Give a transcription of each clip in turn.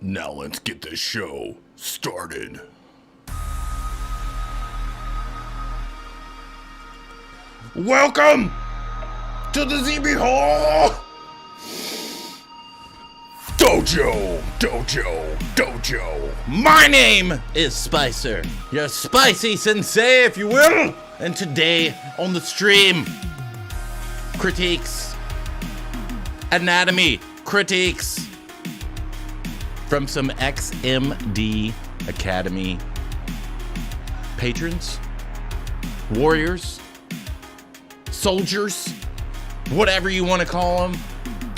Now let's get this show started. Welcome to the ZBHO Dojo. My name is Spicer, your spicy sensei, if you will. And today on the stream, critiques, anatomy critiques from some Xmd Academy patrons, warriors, soldiers, whatever you want to call them.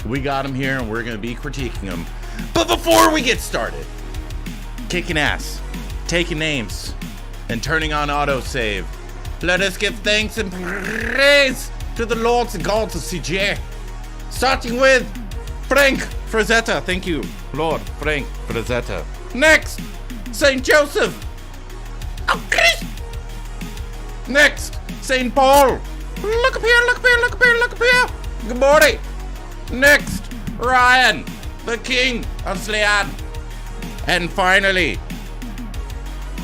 We got them here and we're going to be critiquing them. But before we get started, kicking ass, taking names, and turning on autosave, let us give thanks and praise to the Lords and Gods of CJ. Starting with Frank Frazetta. Thank you, Lord Frank Frazetta. Next, St. Joseph. Oh, Chris. Next, St. Paul. Look up here, look up here, look up here, look up here. Good morning. Next, Ryan, the King of Slayan. And finally,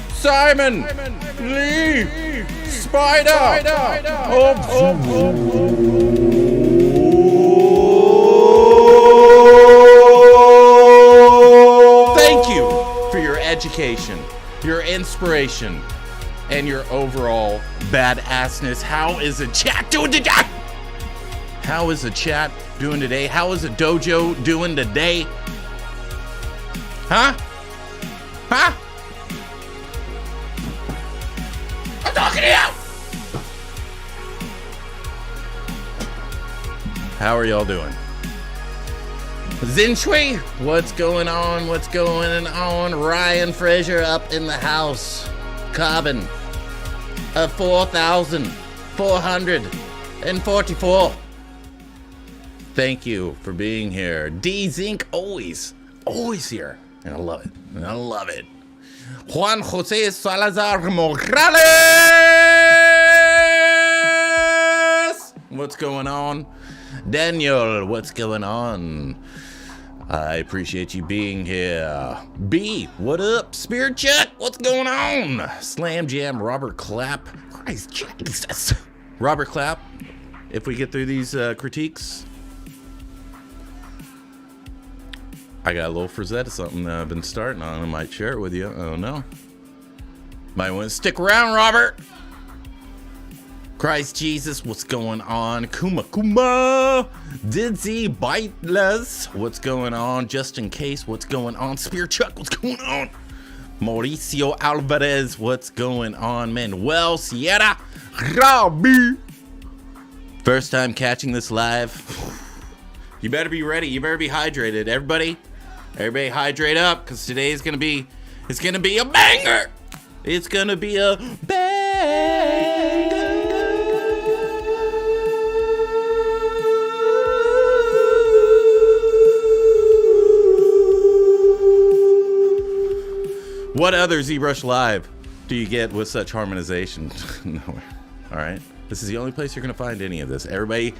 Simon Lee Spider. Thank you for your education, your inspiration, and your overall badassness. How is the chat doing today? How is the chat doing today? How is the dojo doing today? Huh? I'm talking to you! How are y'all doing? Zinshui, what's going on? What's going on? Ryan Frazier up in the house. Carbon of 4,444. Thank you for being here. D Zinc always here. And I love it. Juan Jose Salazar Morales. What's going on? Daniel, what's going on? I appreciate you being here. B, what up? Spirit Check, what's going on? Slam Jam, Robert Clapp. Christ Jesus. Robert Clapp, if we get through these critiques, I got a little Frazetta something that I've been starting on. I might share it with you. I don't know. Might want to stick around, Robert. Christ Jesus, what's going on? Kuma. Didzy Biteless, what's going on? Just in case, what's going on? Spear Chuck, what's going on? Mauricio Alvarez, what's going on? Manuel Sierra Rabi. First time catching this live. You better be ready. You better be hydrated. Everybody hydrate up, because today is gonna be a banger. It's gonna be a banger. What other ZBrush Live do you get with such harmonization? Nowhere. All right. This is the only place you're going to find any of this. Everybody,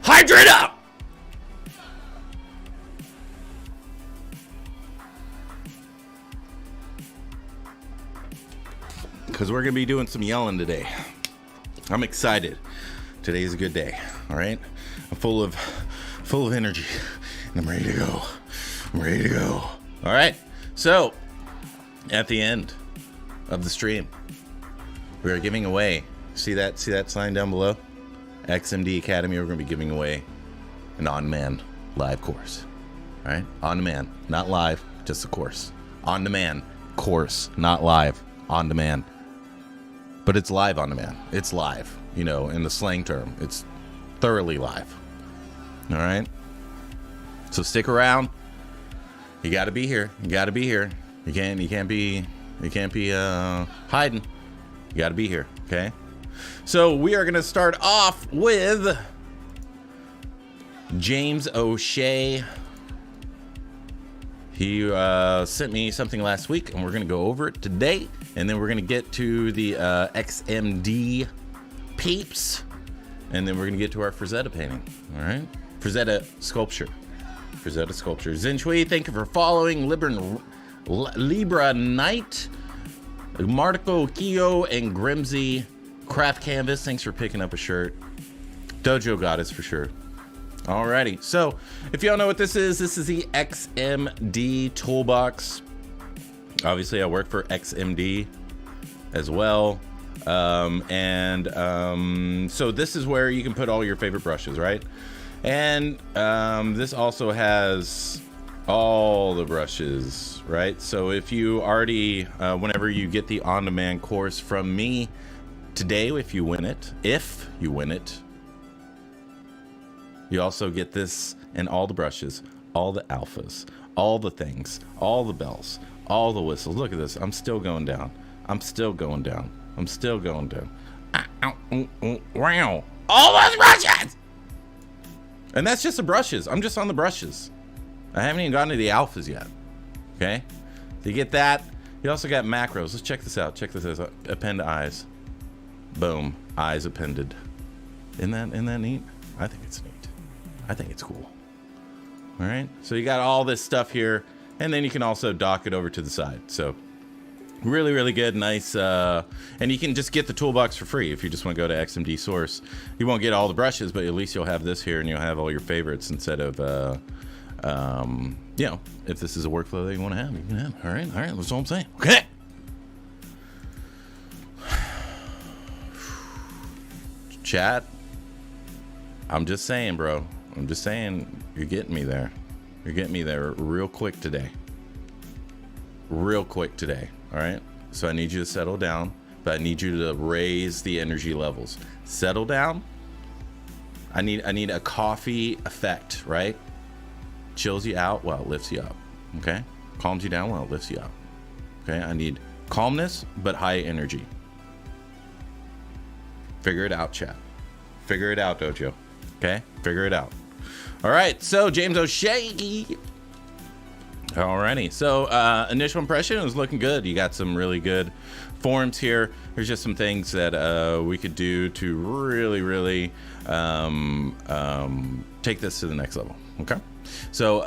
hydrate up! Because we're going to be doing some yelling today. I'm excited. Today's a good day. All right. I'm full of energy. And I'm ready to go. All right. So, at the end of the stream, we are giving away, see that sign down below? Xmd Academy, we're going to be giving away an on-demand live course. All right? On-demand, not live, just a course. On-demand course, not live, on-demand. But it's live on-demand. It's live, in the slang term. It's thoroughly live. All right? So stick around. You got to be here. You can't be hiding. You got to be here, okay? So we are going to start off with James O'Shea. He sent me something last week, and we're going to go over it today. And then we're going to get to the Xmd peeps. And then we're going to get to our Frazetta painting, all right? Frazetta sculpture. Rosetta Sculpture. Zinchui, thank you for following. Libra Knight, Marco Kyo, and Grimsy Craft Canvas. Thanks for picking up a shirt. Dojo Goddess for sure. Alrighty, so if y'all know what this is the Xmd Toolbox. Obviously, I work for Xmd as well. So this is where you can put all your favorite brushes, right? And this also has all the brushes, right? So if you already, whenever you get the on-demand course from me today, if you win it, you also get this and all the brushes, all the alphas, all the things, all the bells, all the whistles. Look at this. I'm still going down. I'm still going down. I'm still going down. Wow. All those brushes! And that's just the brushes. I'm just on the brushes. I haven't even gotten to the alphas yet. Okay? So you get that. You also got macros. Let's check this out. Check this out. Append eyes. Boom. Eyes appended. Isn't that neat? I think it's neat. I think it's cool. All right? So you got all this stuff here. And then you can also dock it over to the side. So really, really good. Nice. And you can just get the toolbox for free if you just want to go to XMD Source. You won't get all the brushes, but at least you'll have this here and you'll have all your favorites instead of, you know, if this is a workflow that you want to have, you can have. All right. That's all I'm saying. Okay. Chat. I'm just saying, bro. I'm just saying, you're getting me there. You're getting me there real quick today. All right, so I need you to settle down, but I need you to raise the energy levels. Settle down. I need a coffee effect, right? Chills you out while it lifts you up. Okay, calms you down while it lifts you up. Okay, I need calmness but high energy. Figure it out, chat. Figure it out, Dojo. Okay, figure it out. All right, so James O'Shea. Alrighty, so initial impression is looking good. You got some really good forms here. There's just some things that we could do to really take this to the next level. Okay, so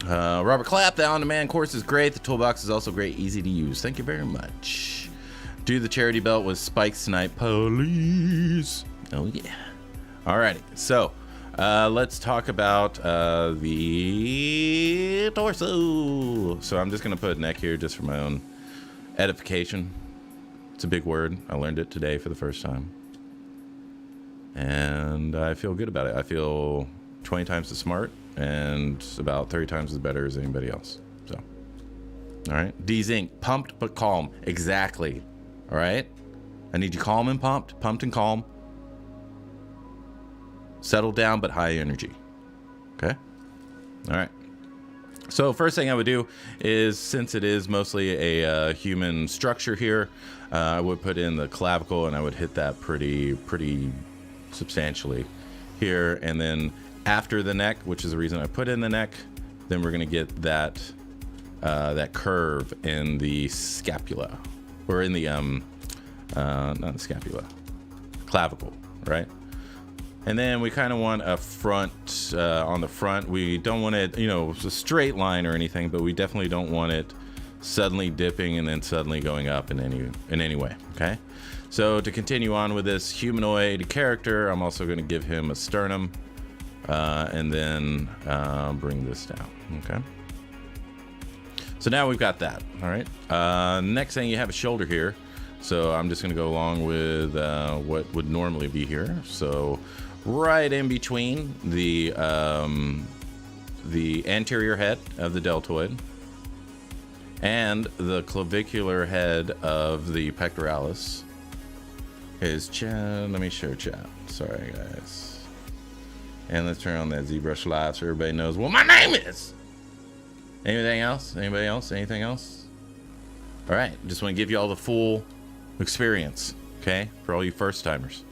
Robert Clapp, the on-demand course is great. The toolbox is also great, easy to use. Thank you very much. Do the charity belt with spikes tonight, please. Oh yeah. Alrighty, so. Let's talk about the torso. So I'm just going to put neck here just for my own edification. It's a big word. I learned it today for the first time. And I feel good about it. I feel 20 times as smart and about 30 times as better as anybody else. So, all right. D-Zinc, pumped but calm. Exactly. All right. I need you calm and pumped and calm. Settle down, but high energy. Okay? All right. So first thing I would do is, since it is mostly a human structure here, I would put in the clavicle and I would hit that pretty substantially here. And then after the neck, which is the reason I put in the neck, then we're going to get that curve in the scapula, or in the, not the scapula, clavicle, right? And then we kind of want a front, on the front. We don't want it, a straight line or anything, but we definitely don't want it suddenly dipping and then suddenly going up in any way, okay? So to continue on with this humanoid character, I'm also going to give him a sternum, and then bring this down, okay? So now we've got that, all right? Next thing, you have a shoulder here. So I'm just going to go along with what would normally be here. So right in between the anterior head of the deltoid and the clavicular head of the pectoralis is chat. Let me share chat. Sorry, guys. And let's turn on that ZBrush Live so everybody knows what my name is. Anything else? Anybody else? Anything else? All right. Just want to give you all the full experience, okay, for all you first timers.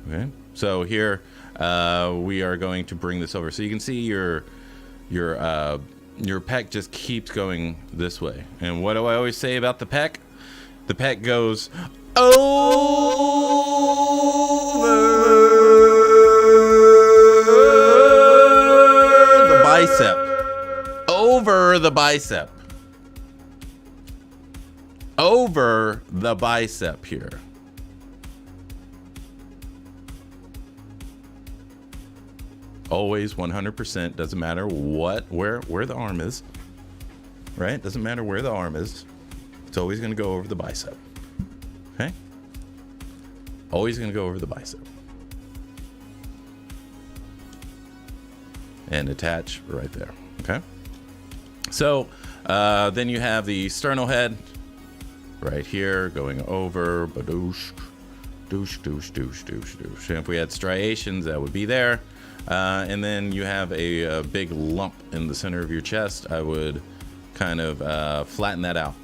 Okay, so here we are going to bring this over, so you can see your pec just keeps going this way. And what do I always say about the pec? The pec goes over. bicep. Over the bicep. Over the bicep here. Always 100%. Doesn't matter where the arm is. Right? Doesn't matter where the arm is. It's always going to go over the bicep. Okay? Always going to go over the bicep. And attach right there. Okay? So, then you have the sternal head right here going over. Badoosh. Doosh, doosh, doosh, doosh, doosh. And if we had striations, that would be there. And then you have a big lump in the center of your chest. I would kind of flatten that out,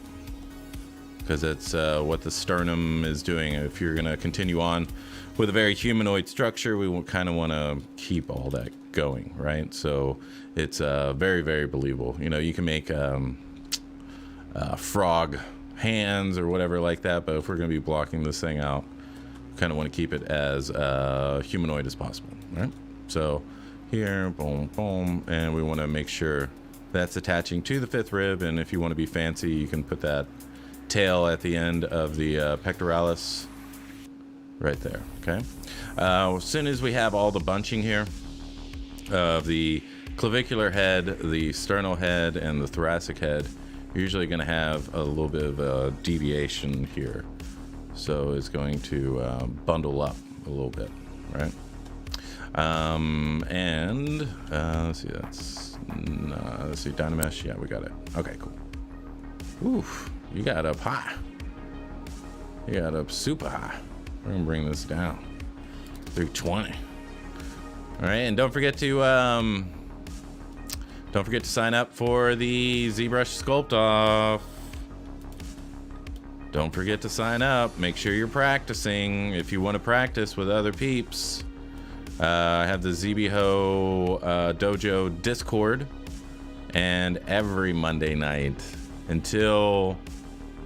because that's what the sternum is doing. If you're going to continue on with a very humanoid structure, we kind of want to keep all that going, right? So it's very, very believable. You know, you can make frog hands or whatever like that, but if we're going to be blocking this thing out, kind of want to keep it as humanoid as possible, right? So here, boom, boom, and we want to make sure that's attaching to the fifth rib. And if you want to be fancy, you can put that tail at the end of the pectoralis right there. Okay. As soon as we have all the bunching here of the clavicular head, the sternal head, and the thoracic head, you're usually going to have a little bit of a deviation here. So it's going to bundle up a little bit, right? Let's see, let's see, Dynamesh. Yeah, we got it. Okay, cool. Oof, you got up high. You got up super high. We're gonna bring this down. 320. All right, and don't forget to sign up for the ZBrush Sculpt Off. Don't forget to sign up. Make sure you're practicing if you want to practice with other peeps. I have the ZBHO Dojo Discord, and every Monday night until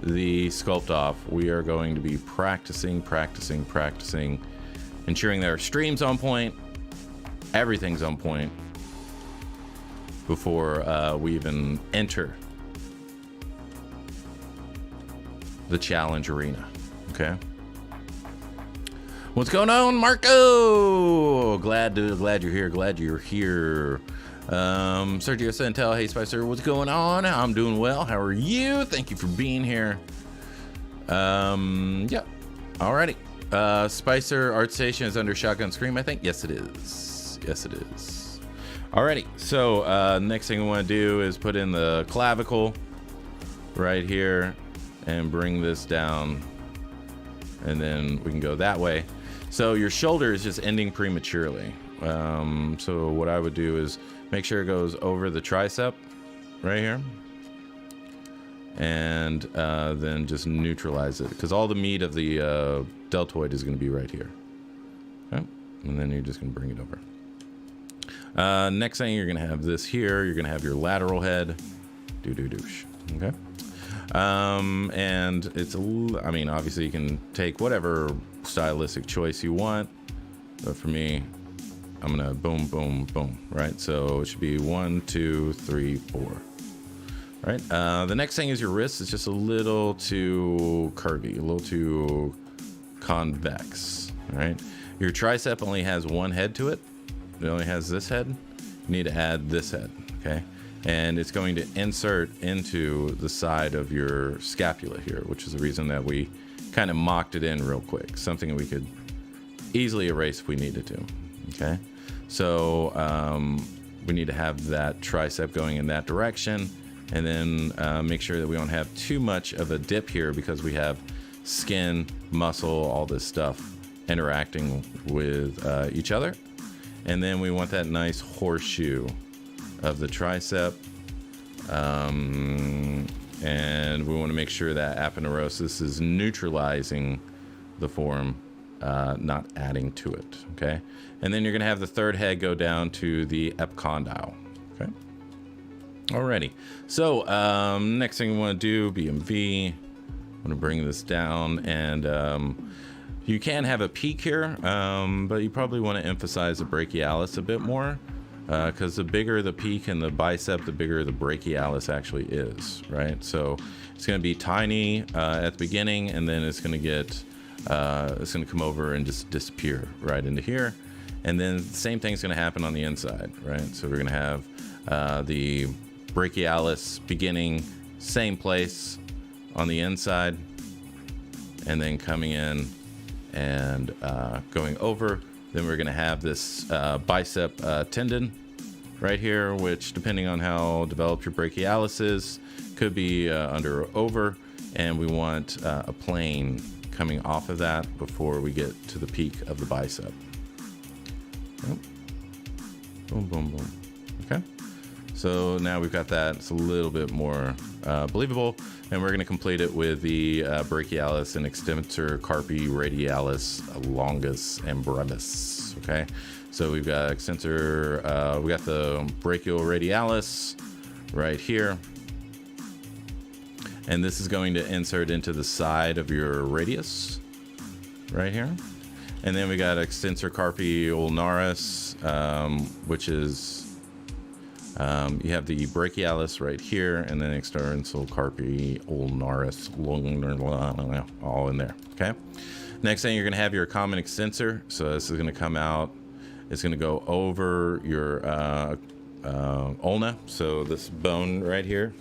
the Sculpt Off, we are going to be practicing, ensuring that our stream's on point, everything's on point before we even enter the challenge arena. Okay. What's going on, Marco? Glad you're here. Sergio Santel, hey Spicer, what's going on? I'm doing well. How are you? Thank you for being here. Yeah. Alrighty. Spicer Art Station is under Shotgun Scream, I think. Yes, it is. Alrighty. So next thing we want to do is put in the clavicle right here and bring this down, and then we can go that way. So your shoulder is just ending prematurely. So what I would do is make sure it goes over the tricep right here, and then just neutralize it, because all the meat of the deltoid is going to be right here. Okay, and then you're just going to bring it over. Next thing, you're going to have this here. You're going to have your lateral head. Doosh. Okay. And it's I mean, obviously you can take whatever stylistic choice you want, but for me, I'm gonna boom, boom, boom, right? So it should be 1, 2, 3, 4, right? The next thing is your wrist is just a little too curvy, a little too convex, right? Your tricep only has one head to it. It only has this head. You need to add this head, okay? And it's going to insert into the side of your scapula here, which is the reason that we kind of mocked it in real quick. Something that we could easily erase if we needed to, okay? So we need to have that tricep going in that direction, and then make sure that we don't have too much of a dip here, because we have skin, muscle, all this stuff interacting with each other. And then we want that nice horseshoe of the tricep, and we want to make sure that aponeurosis is neutralizing the form, not adding to it. Okay, and then you're going to have the third head go down to the epicondyle. Okay, alrighty. So next thing we want to do, BMV. I'm going to bring this down, and you can have a peak here, but you probably want to emphasize the brachialis a bit more. because the bigger the peak and the bicep, the bigger the brachialis actually is, right? So it's going to be tiny at the beginning, and then it's going to get it's going to come over and just disappear right into here. And then the same thing's going to happen on the inside, right? So we're going to have the brachialis beginning same place on the inside, and then coming in and going over. Then we're going to have this bicep tendon right here, which, depending on how developed your brachialis is, could be under or over. And we want a plane coming off of that before we get to the peak of the bicep. Yep. Boom, boom, boom. Okay. So now we've got that. It's a little bit more believable. And we're going to complete it with the brachialis and extensor carpi radialis longus and brevis. Okay. So we've got extensor, we got the brachial radialis right here. And this is going to insert into the side of your radius right here. And then we got extensor carpi ulnaris, which is, you have the brachialis right here, and then extensor carpi ulnaris, all in there, okay? Next thing, you're gonna have your common extensor. So this is gonna come out, it's gonna go over your ulna, so this bone right here.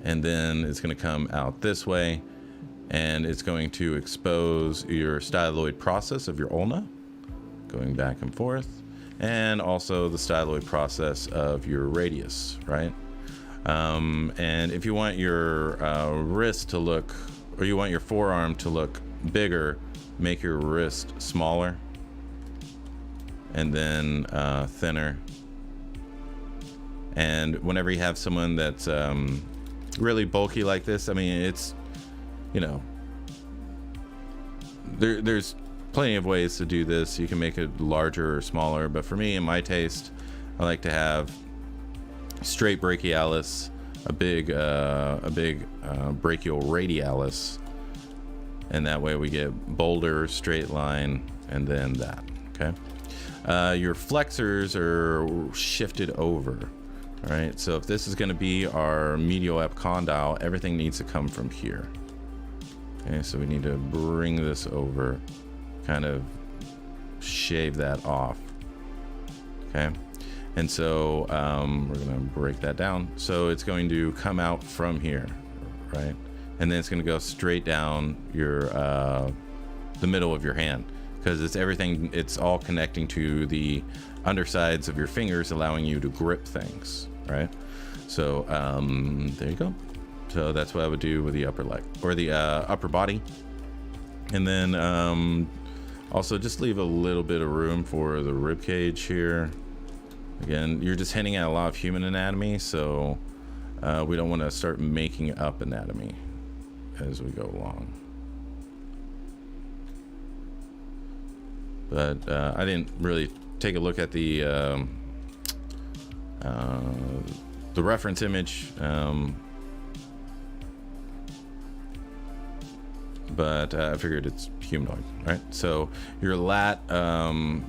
And then it's gonna come out this way, and it's going to expose your styloid process of your ulna, going back and forth, and also the styloid process of your radius, right? And if you want your wrist to look, or you want your forearm to look bigger, make your wrist smaller, and then thinner. And whenever you have someone that's really bulky like this, I mean, it's, you know, there's plenty of ways to do this. You can make it larger or smaller, but for me, in my taste, I like to have straight brachialis, a big brachial radialis, and that way we get boulder, straight line, and then that. Okay. Your flexors are shifted over. All right. So if this is going to be our medial epicondyle, everything needs to come from here. Okay, so we need to bring this over, kind of shave that off. Okay, and so we're gonna break that down. So it's going to come out from here, right? And then it's gonna go straight down your the middle of your hand, because it's everything. It's all connecting to the undersides of your fingers, allowing you to grip things, right? So there you go. So that's what I would do with the upper leg or the upper body. And then also just leave a little bit of room for the rib cage here. Again, you're just hinting at a lot of human anatomy, so we don't want to start making up anatomy as we go along. But I didn't really take a look at the reference image. But I figured it's humanoid, right? So your lat,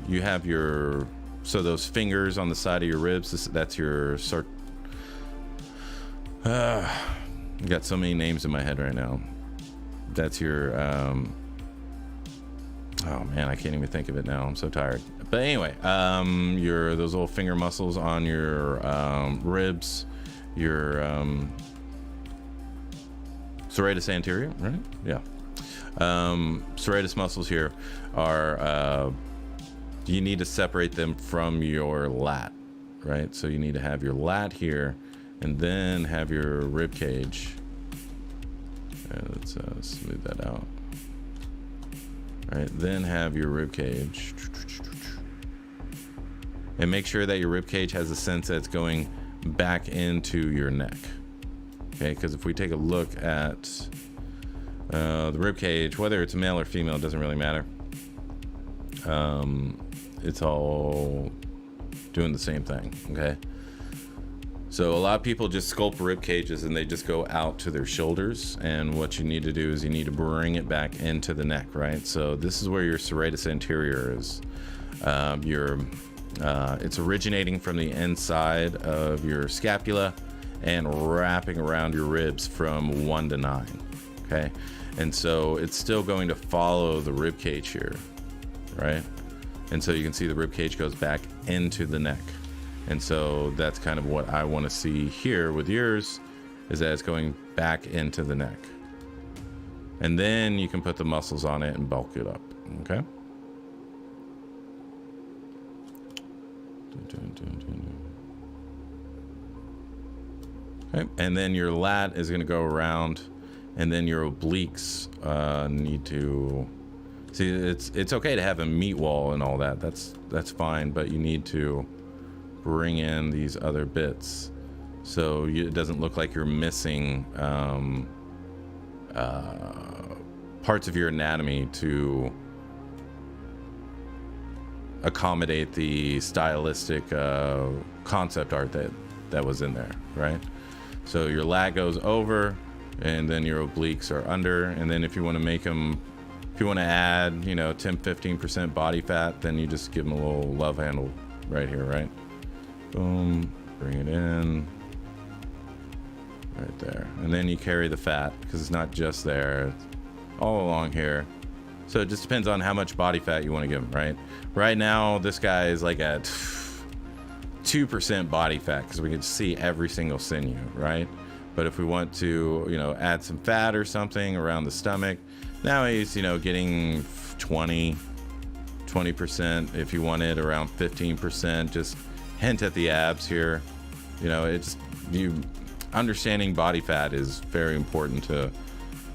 you have your, so those fingers on the side of your ribs, that's your sort. Got so many names in my head right now. That's your, oh man, I can't even think of it now. I'm so tired. But anyway, your, those little finger muscles on your ribs, your serratus anterior, right? Yeah. Serratus muscles here are, you need to separate them from your lat, right? So you need to have your lat here, and then have your rib cage. Okay, let's smooth that out. All right, then have your rib cage, and make sure that your rib cage has a sense that it's going back into your neck. Okay, because if we take a look at the rib cage, whether it's male or female, it doesn't really matter. It's all doing the same thing. Okay, so a lot of people just sculpt rib cages and they just go out to their shoulders, and what you need to do is you need to bring it back into the neck, right? So this is where your serratus anterior is. Your It's originating from the inside of your scapula and wrapping around your ribs from 1 to 9. Okay, and so it's still going to follow the rib cage here, right? And so you can see the rib cage goes back into the neck. And so that's kind of what I want to see here with yours, is that it's going back into the neck. And then you can put the muscles on it and bulk it up. Okay. Okay, and then your lat is going to go around, and then your obliques need to see. It's okay to have a meat wall and all that. That's fine, but you need to bring in these other bits so it doesn't look like you're missing parts of your anatomy to accommodate the stylistic concept art that was in there, right? So your lat goes over, and then your obliques are under, and then if you want to make them, if you want to add, 10-15% body fat, then you just give them a little love handle right here, right? Boom, bring it in right there, and then you carry the fat, because it's not just there, it's all along here. So it just depends on how much body fat you want to give him, right? Right now, this guy is like at 2% body fat, because we can see every single sinew, right? But if we want to, add some fat or something around the stomach, now he's, getting 20%. If you want it around 15%, just hint at the abs here. Understanding body fat is very important to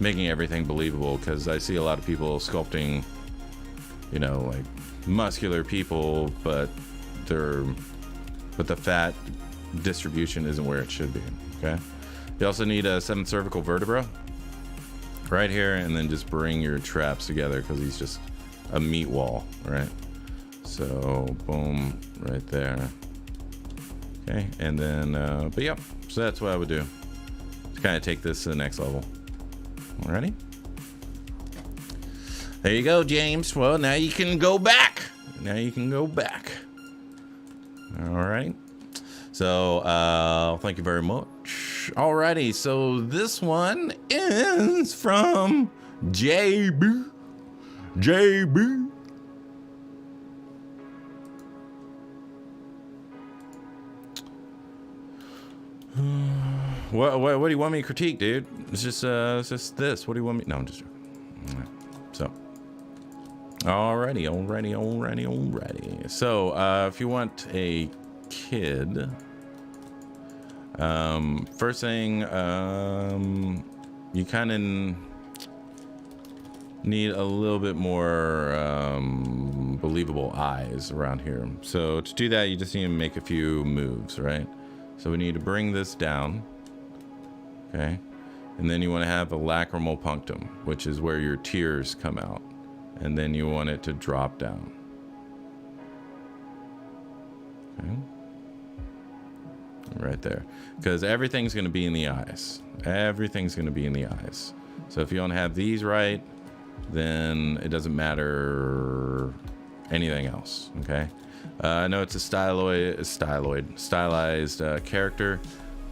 making everything believable, because I see a lot of people sculpting, like muscular people, but the fat distribution isn't where it should be. Okay. You also need a 7th cervical vertebra right here, and then just bring your traps together, because he's just a meat wall, right? So boom, right there. Okay, and then but yeah, so that's what I would do to kind of take this to the next level. Alrighty, there you go, James. Well, now you can go back. All right, so thank you very much. Alrighty, so this one is from JB. What do you want me to critique, dude? It's just this. What do you want me? No, I'm just joking. All right. So, alrighty. So, if you want a kid, first thing, you kind of need a little bit more believable eyes around here. So to do that, you just need to make a few moves, right? So we need to bring this down. Okay, and then you want to have a lacrimal punctum, which is where your tears come out, and then you want it to drop down. Okay, right there, because everything's going to be in the eyes. So if you don't have these right, then it doesn't matter anything else. Okay, I know it's a stylized character,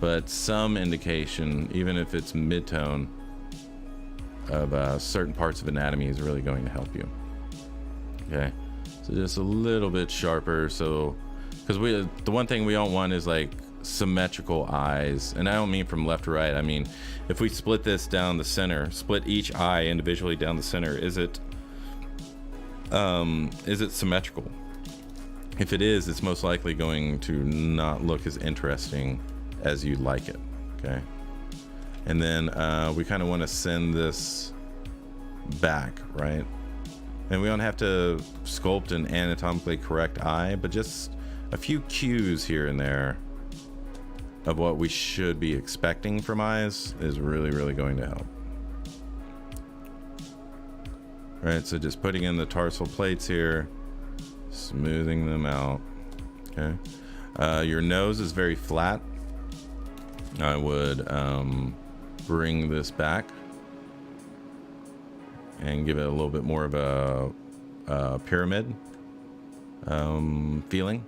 but some indication, even if it's mid-tone, of certain parts of anatomy is really going to help you. Okay, so just a little bit sharper. So, because the one thing we don't want is like symmetrical eyes, and I don't mean from left to right. I mean, if we split this down the center, split each eye individually down the center, is it symmetrical? If it is, it's most likely going to not look as interesting as you'd like it. Okay, and then we kind of want to send this back, right? And we don't have to sculpt an anatomically correct eye, but just a few cues here and there of what we should be expecting from eyes is really, really going to help. All right, so just putting in the tarsal plates here, smoothing them out. Okay, your nose is very flat. I would bring this back and give it a little bit more of a pyramid feeling.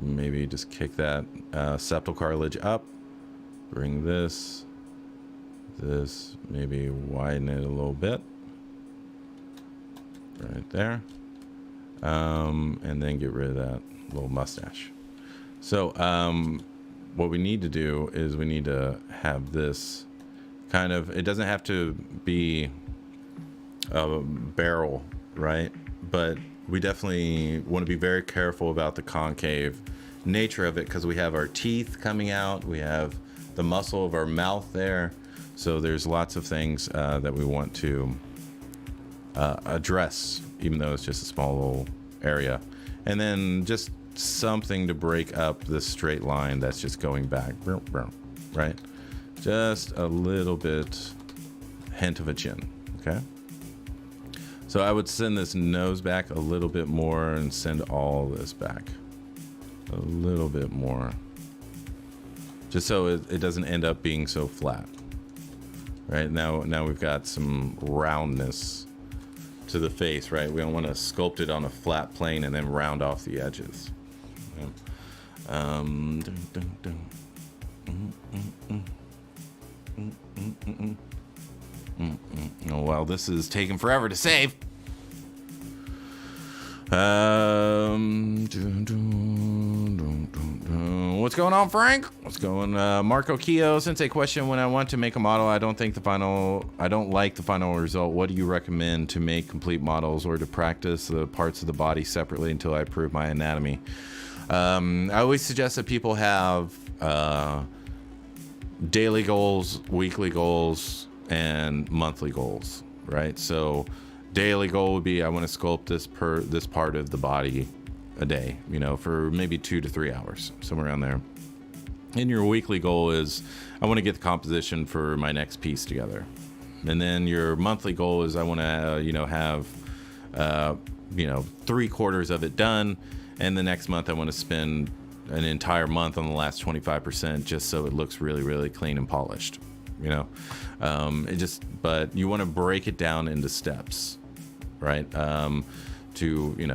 maybe just kick that septal cartilage up. Bring this, maybe widen it a little bit. Right there. And then get rid of that little mustache. So what we need to do is we need to have this kind of, it doesn't have to be a barrel, right? But we definitely want to be very careful about the concave nature of it, because we have our teeth coming out, we have the muscle of our mouth there, so there's lots of things that we want to address, even though it's just a small little area. And then just something to break up this straight line that's just going back, right? Just a little bit, hint of a chin. Okay, so I would send this nose back a little bit more and send all this back a little bit more, just so it doesn't end up being so flat. Right now we've got some roundness to the face, right? We don't want to sculpt it on a flat plane and then round off the edges. Oh, well, this is taking forever to save. What's going on, Frank? What's going Marco Keo? Since a question, when I want to make a model, I don't like the final result. What do you recommend to make complete models, or to practice the parts of the body separately until I improve my anatomy? I always suggest that people have daily goals, weekly goals, and monthly goals, right? So daily goal would be, I want to sculpt this part of the body a day, for maybe 2 to 3 hours, somewhere around there. And your weekly goal is, I want to get the composition for my next piece together. And then your monthly goal is, I want to have 3/4 of it done, and the next month I want to spend an entire month on the last 25%, just so it looks really, really clean and polished. But you want to break it down into steps, right?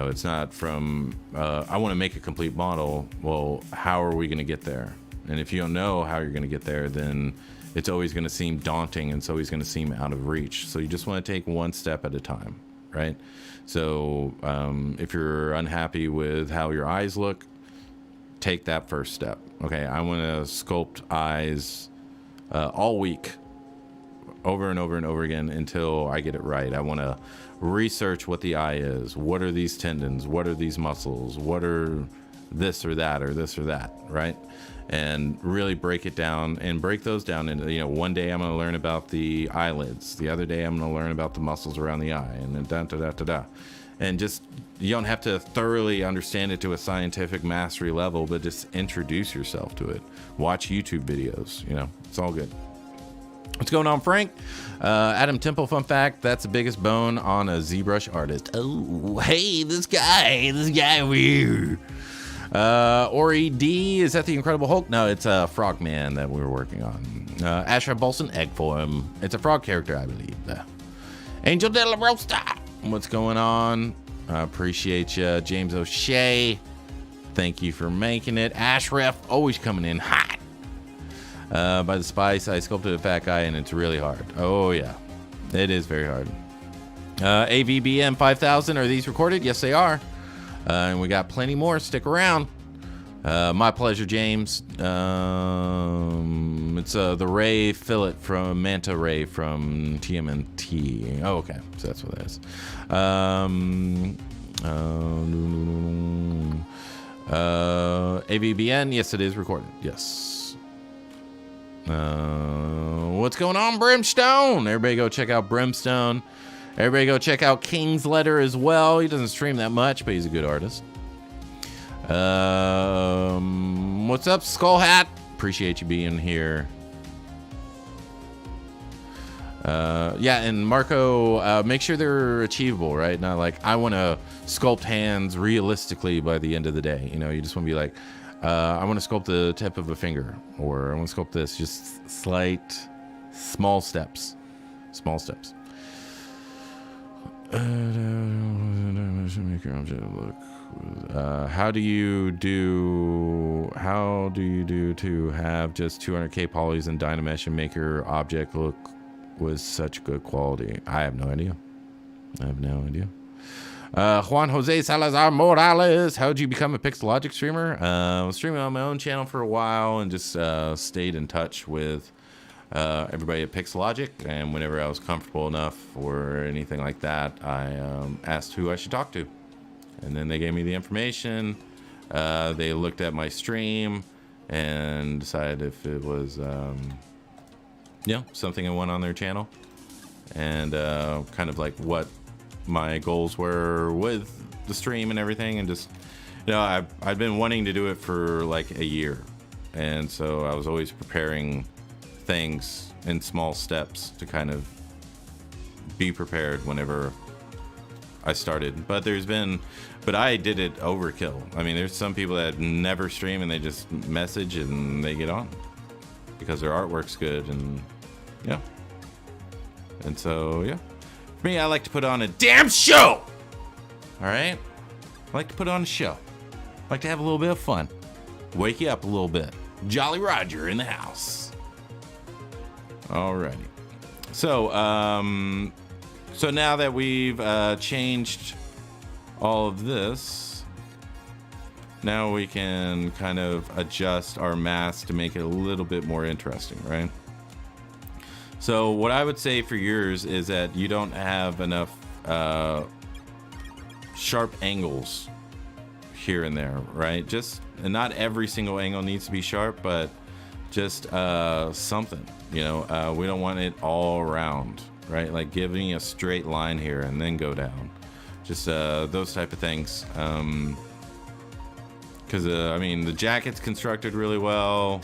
It's not from, I want to make a complete model. Well, how are we going to get there? And if you don't know how you're going to get there, then it's always going to seem daunting, and it's always going to seem out of reach. So you just want to take one step at a time, right? So if you're unhappy with how your eyes look, take that first step. Okay, I want to sculpt eyes all week, over and over and over again, until I get it right. I want to research what the eye is. What are these tendons? What are these muscles? What are this or that or this or that, right? And really break it down, and break those down into, one day I'm going to learn about the eyelids. The other day I'm going to learn about the muscles around the eye, and then And just, you don't have to thoroughly understand it to a scientific mastery level, but just introduce yourself to it. Watch YouTube videos, it's all good. What's going on, Frank? Adam Temple, fun fact, that's the biggest bone on a ZBrush artist. Oh, hey, this guy over here. Ori D, is that the Incredible Hulk? No, it's a Frogman that we were working on. Asher Bolson, egg form. It's a frog character, I believe. Angel de la Rosta, what's going on? I appreciate you. James O'Shea, thank you for making it. Ashref, always coming in hot. By the Spice, I sculpted a fat guy, and it's really hard. Oh yeah, it is very hard. AVBM 5000, are these recorded? Yes, they are. And we got plenty more. Stick around. My pleasure, James. It's the Ray Fillet from Manta Ray from TMNT. Oh, okay, so that's what that is. AVBN, yes, it is recorded. Yes. What's going on, Brimstone? Everybody go check out Brimstone. Everybody go check out King's Letter as well. He doesn't stream that much, but he's a good artist. What's up, Skull Hat? Appreciate you being here. Yeah, and Marco, make sure they're achievable, right? Not like, I want to sculpt hands realistically by the end of the day. You just want to be like, I want to sculpt the tip of a finger, or I want to sculpt this. Just small steps. Small steps. Make your object look How do you do to have just 200k polys and Dynamesh and make your object look with such good quality? I have no idea. Juan Jose Salazar Morales, how did you become a Pixologic streamer? I was streaming on my own channel for a while and just stayed in touch with everybody at Pixologic, and whenever I was comfortable enough or anything like that, I asked who I should talk to, and then they gave me the information. They looked at my stream and decided if it was something I want on their channel, and kind of like what my goals were with the stream and everything. And just, I've been wanting to do it for like a year, and so I was always preparing things in small steps to kind of be prepared whenever I started. But I did it overkill. I mean, there's some people that never stream and they just message and they get on because their artwork's good. And so for me, I like to put on a damn show. All right, I like to put on a show. I like to have a little bit of fun, wake you up a little bit. Jolly Roger in the house. Alrighty. So now that we've changed all of this, now we can kind of adjust our mask to make it a little bit more interesting, right? So what I would say for yours is that you don't have enough sharp angles here and there, right? And not every single angle needs to be sharp, but just something, we don't want it all around, right? Like giving a straight line here and then go down, just those type of things. Because the jacket's constructed really well,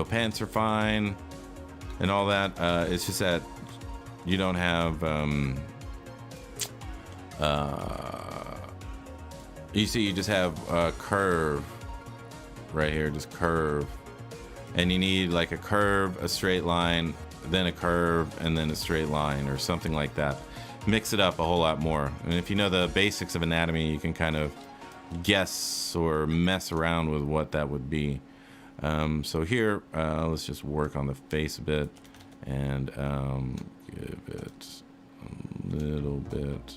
pants are fine and all that. It's just that you don't have you see, you just have a curve right here, just curve. And you need like a curve, a straight line, then a curve, and then a straight line or something like that. Mix it up a whole lot more. And if you know the basics of anatomy, you can kind of guess or mess around with what that would be. So here, let's just work on the face a bit and give it a little bit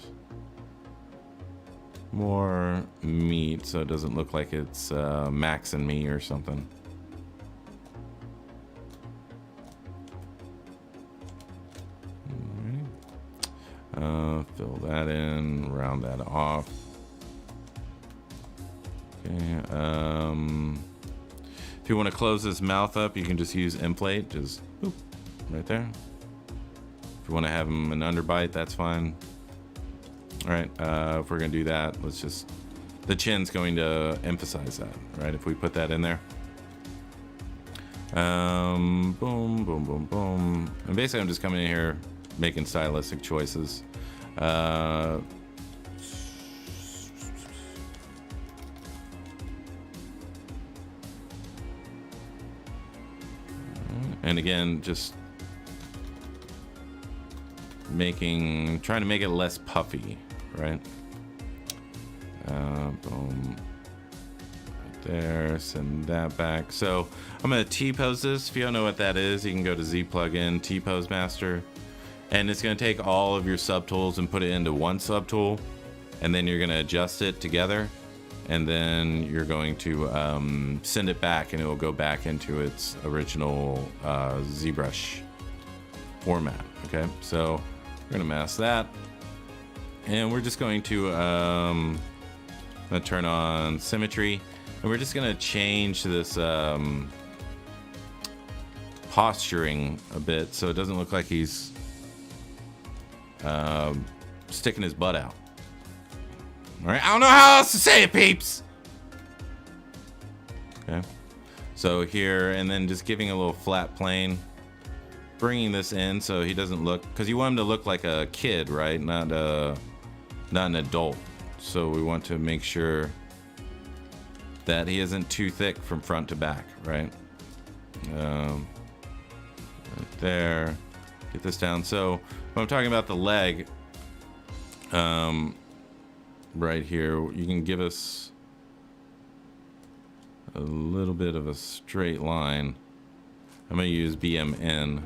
more meat so it doesn't look like it's maxing me or something. Fill that in, round that off. Okay. If you want to close this mouth up, you can just use Emplate, just boop, right there. If you want to have him an underbite, that's fine. All right, if we're gonna do that, the chin's going to emphasize that, right? If we put that in there. Boom, boom, boom, boom. And basically I'm just coming in here making stylistic choices. And again, just trying to make it less puffy, right? Boom. Right there, send that back. So I'm gonna T-pose this. If you don't know what that is, you can go to Z plugin, T-pose master. And it's going to take all of your subtools and put it into one subtool, and then you're going to adjust it together, and then you're going to send it back, and it will go back into its original ZBrush format. Okay, so we're going to mask that, and we're just going to turn on symmetry, and we're just going to change this posturing a bit so it doesn't look like he's sticking his butt out. All right, I don't know how else to say it, peeps. Okay, so here, and then just giving a little flat plane, bringing this in so he doesn't look, because you want him to look like a kid, right? Not an adult. So we want to make sure that he isn't too thick from front to back, right? Right there. Get this down. So when I'm talking about the leg, right here, you can give us a little bit of a straight line. I'm going to use BMN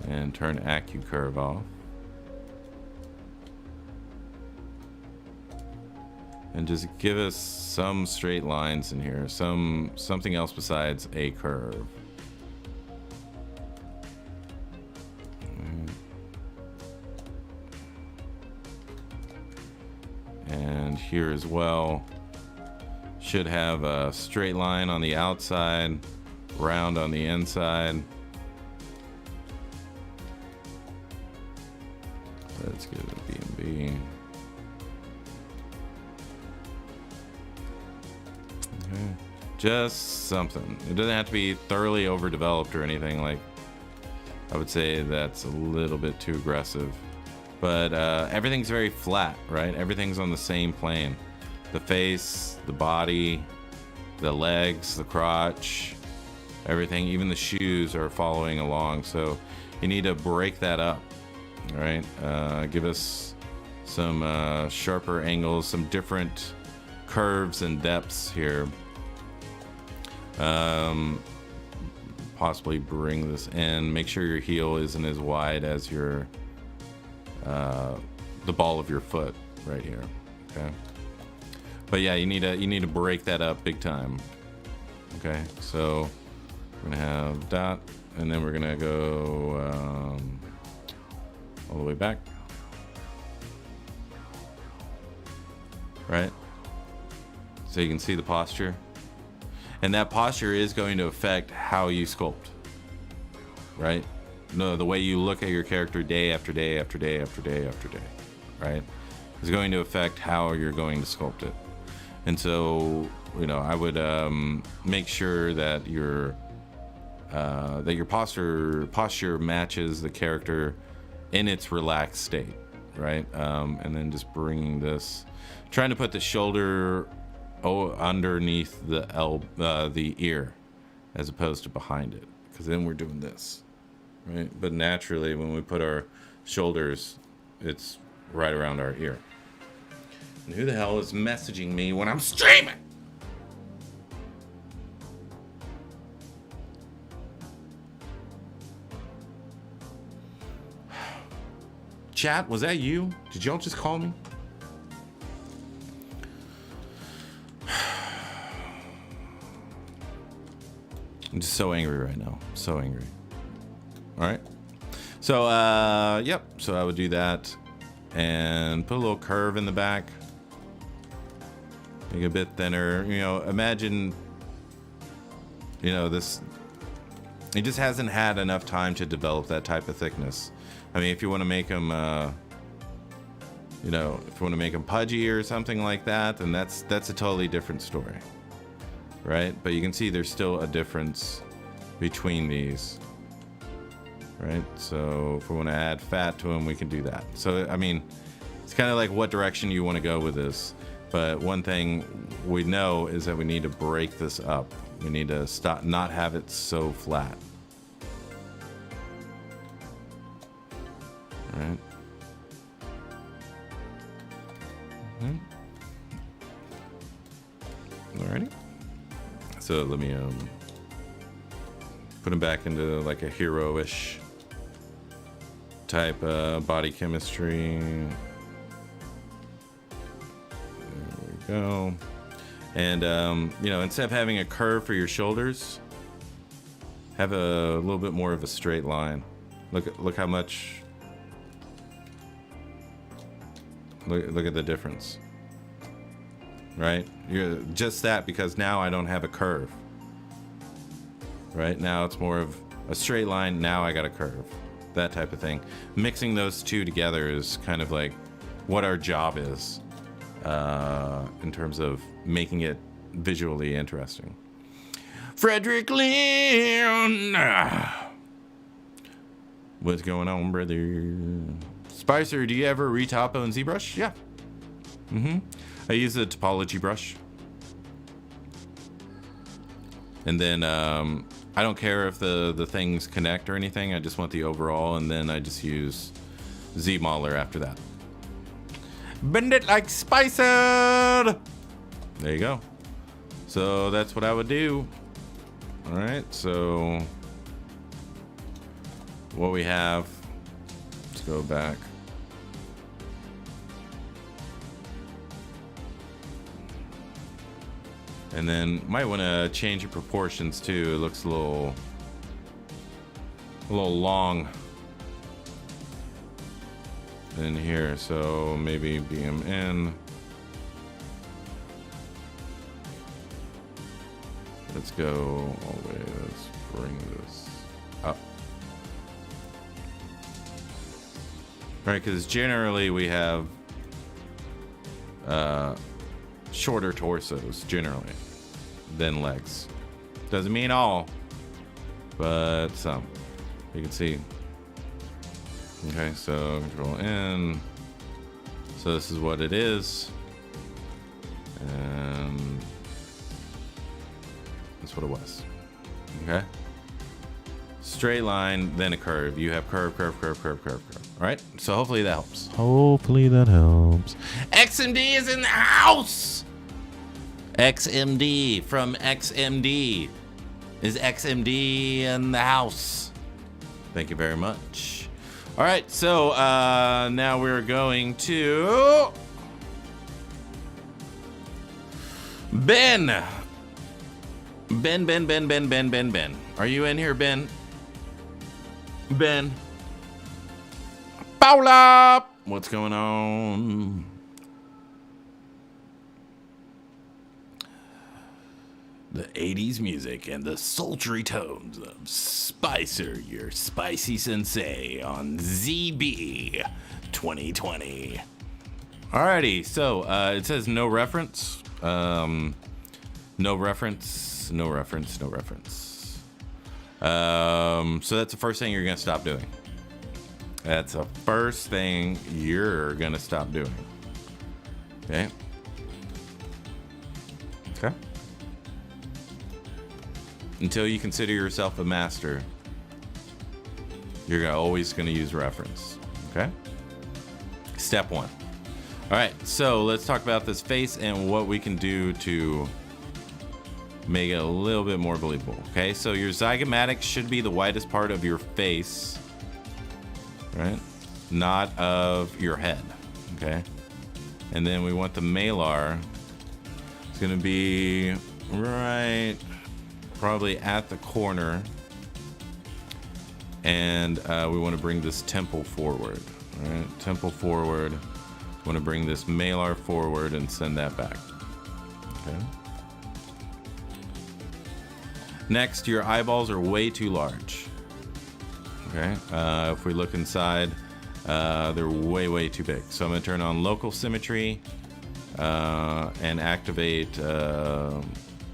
and turn AccuCurve off. And just give us some straight lines in here, something else besides a curve. And here as well, should have a straight line on the outside, round on the inside. Let's give it a B&B. Okay. Just something. It doesn't have to be thoroughly overdeveloped or anything. Like, I would say that's a little bit too aggressive. But everything's very flat, right? Everything's on the same plane. The face, the body, the legs, the crotch, everything, even the shoes are following along. So you need to break that up, all right? Give us some sharper angles, some different curves and depths here. Possibly bring this in. Make sure your heel isn't as wide as your the ball of your foot right here. Okay. But yeah, you need to break that up big time. Okay. So we're gonna have that, and then we're gonna go all the way back. Right. So you can see the posture. And that posture is going to affect how you sculpt, right? No, the way you look at your character day after day after day after day after day, right? Is going to affect how you're going to sculpt it. And so, you know, I would make sure that your posture matches the character in its relaxed state, right? And then just bringing this, trying to put the shoulder underneath the ear as opposed to behind it, because then we're doing this, right? But naturally when we put our shoulders, it's right around our ear. And who the hell is messaging me when I'm streaming? Chat, was that you? Did y'all just call me? I'm just so angry right now. So angry. All right. So, yep. So I would do that and put a little curve in the back. Make it a bit thinner. You know, imagine, you know, this, he just hasn't had enough time to develop that type of thickness. I mean, if you want to make him, you know, if you want to make him pudgy or something like that, then that's a totally different story. Right? But you can see there's still a difference between these, right? So if we want to add fat to them, we can do that. So, I mean, it's kind of like what direction you want to go with this. But one thing we know is that we need to break this up. We need to stop, not have it so flat. All right. Alrighty. So let me put him back into like a hero-ish type body chemistry. There we go. And you know, instead of having a curve for your shoulders, have a little bit more of a straight line. Look how much. Look at the difference. Right? You're just that, because now I don't have a curve. Right? Now it's more of a straight line. Now I got a curve. That type of thing. Mixing those two together is kind of like what our job is in terms of making it visually interesting. Frederick Lynn! What's going on, brother? Spicer, do you ever re-topo in ZBrush? Yeah. I use the topology brush. And then I don't care if the things connect or anything. I just want the overall, and then I just use Z Mauler after that. Bend it like Spicer. There you go. So that's what I would do. All right, so what we have, let's go back. And then might want to change your proportions too. It looks a little long in here, so maybe BMN. Let's go all the way. Let's bring this up. Right, because generally we have shorter torsos generally than legs. Doesn't mean all, but some. You can see. Okay, so Control N. So this is what it is, and that's what it was. Okay. Straight line, then a curve. You have curve. All right. So hopefully that helps. Xmd is in the house. XMD from XMD. Is XMD in the house? Thank you very much. All right. So now we're going to Ben. Ben. Are you in here, Ben? Ben. Paula! What's going on? The 80s music and the sultry tones of Spicer, your spicy sensei, on ZB 2020. Alrighty, so it says no reference. No reference. So that's the first thing you're gonna stop doing. That's the first thing you're gonna stop doing. Okay. Until you consider yourself a master, you're always gonna use reference. Okay. Step one. All right, so let's talk about this face and what we can do to make it a little bit more believable. Okay, so your zygomatic should be the widest part of your face, right? Not of your head. Okay, and then we want the malar. It's gonna be right, probably at the corner, and we want to bring this temple forward. All right, temple forward. Want to bring this malar forward and send that back. Okay. Next, your eyeballs are way too large. Okay, if we look inside, they're way too big. So I'm going to turn on local symmetry and activate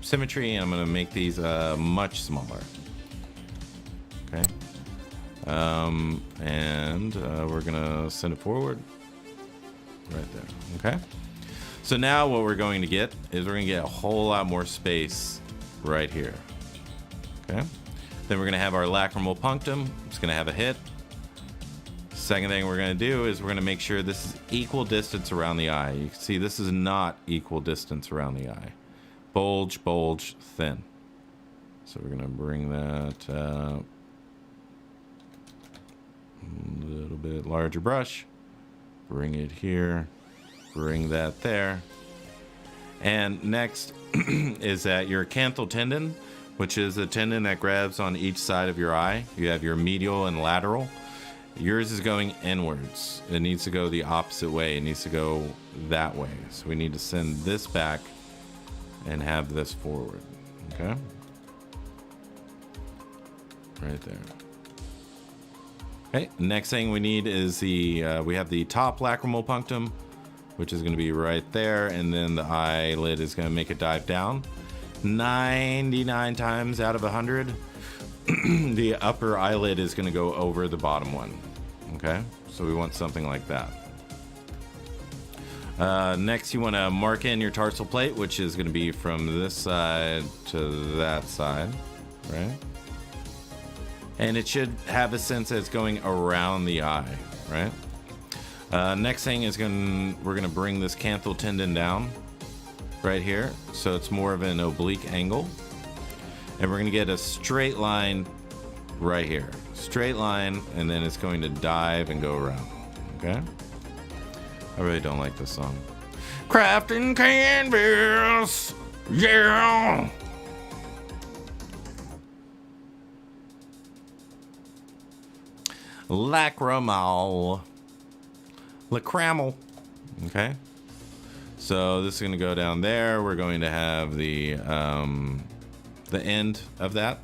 symmetry, and I'm going to make these much smaller. Okay, and we're going to send it forward right there. Okay, so now what we're going to get is we're going to get a whole lot more space right here. Okay, then we're going to have our lacrimal punctum. It's going to have a hit. Second thing we're going to do is we're going to make sure this is equal distance around the eye. You can see this is not equal distance around the eye. Bulge, thin. So we're going to bring that a little bit larger brush. Bring it here. Bring that there. And next is that your canthal tendon, which is a tendon that grabs on each side of your eye. You have your medial and lateral. Yours is going inwards. It needs to go the opposite way. It needs to go that way. So we need to send this back and have this forward. Okay? Right there. Okay, next thing we need is we have the top lacrimal punctum, which is going to be right there, and then the eyelid is going to make a dive down. 99 times out of 100, the upper eyelid is going to go over the bottom one. Okay, so we want something like that. Next, you want to mark in your tarsal plate, which is going to be from this side to that side, right? And it should have a sense that it's going around the eye, right? Next thing is we're gonna bring this canthal tendon down right here, so it's more of an oblique angle, and we're gonna get a straight line right here, straight line, and then it's going to dive and go around. Okay. I really don't like this song. Crafting canvas, yeah. Lacrimal Okay, so this is going to go down there. We're going to have the end of that,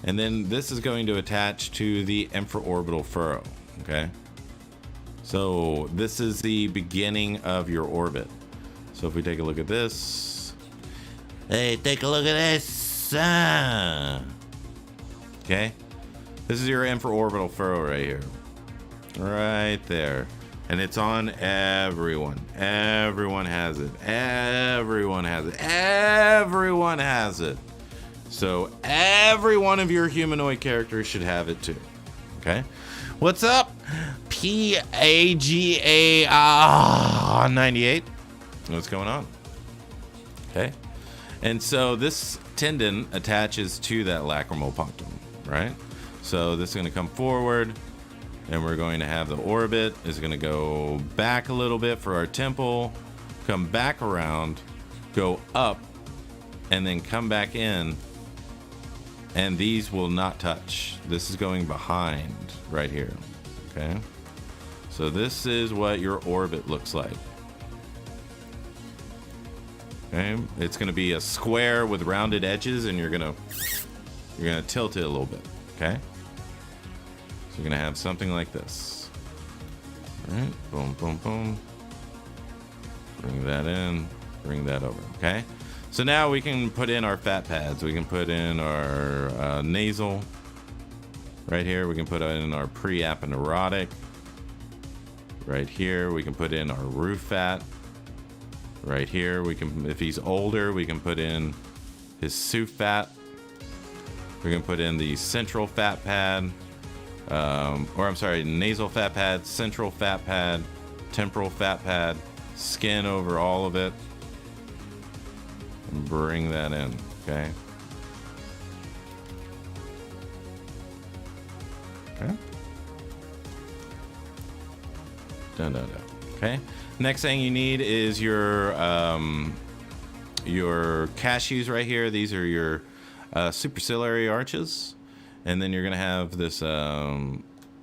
and then this is going to attach to the infraorbital furrow. Okay, so this is the beginning of your orbit. So if we take a look at this, hey, take a look at this. Okay, this is your infraorbital furrow right here, right there. And it's on everyone. Everyone has it. Everyone has it. Everyone has it. So every one of your humanoid characters should have it too. Okay? What's up? PAGA 98. What's going on? Okay? And so this tendon attaches to that lacrimal punctum, right? So this is going to come forward. And we're going to have the orbit is going to go back a little bit for our temple, come back around, go up, and then come back in. And these will not touch. This is going behind right here. Okay. So this is what your orbit looks like. Okay. It's going to be a square with rounded edges, and you're going to tilt it a little bit. Okay. You're gonna have something like this. All right, boom, boom, boom. Bring that in, bring that over, okay? So now we can put in our fat pads. We can put in our nasal right here. We can put in our pre-aponeurotic right here. We can put in our roof fat right here. We can, if he's older, we can put in his SUF fat. We can put in the central fat pad. Nasal fat pad, central fat pad, temporal fat pad, skin over all of it, and bring that in, okay? Okay. Dun, dun, dun. Okay. Next thing you need is your cashews right here. These are your superciliary arches. And then you're gonna have this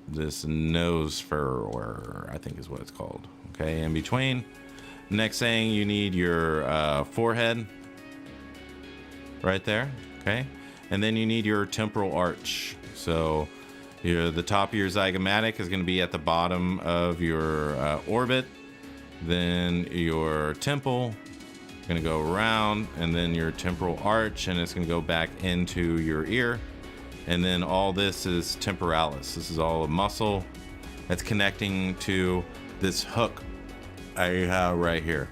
this nose furrow, I think is what it's called. Okay, in between. Next thing you need your forehead right there. Okay, and then you need your temporal arch. So the top of your zygomatic is gonna be at the bottom of your orbit. Then your temple is gonna go around, and then your temporal arch, and it's gonna go back into your ear. And then all this is temporalis. This is all a muscle that's connecting to this hook I have right here.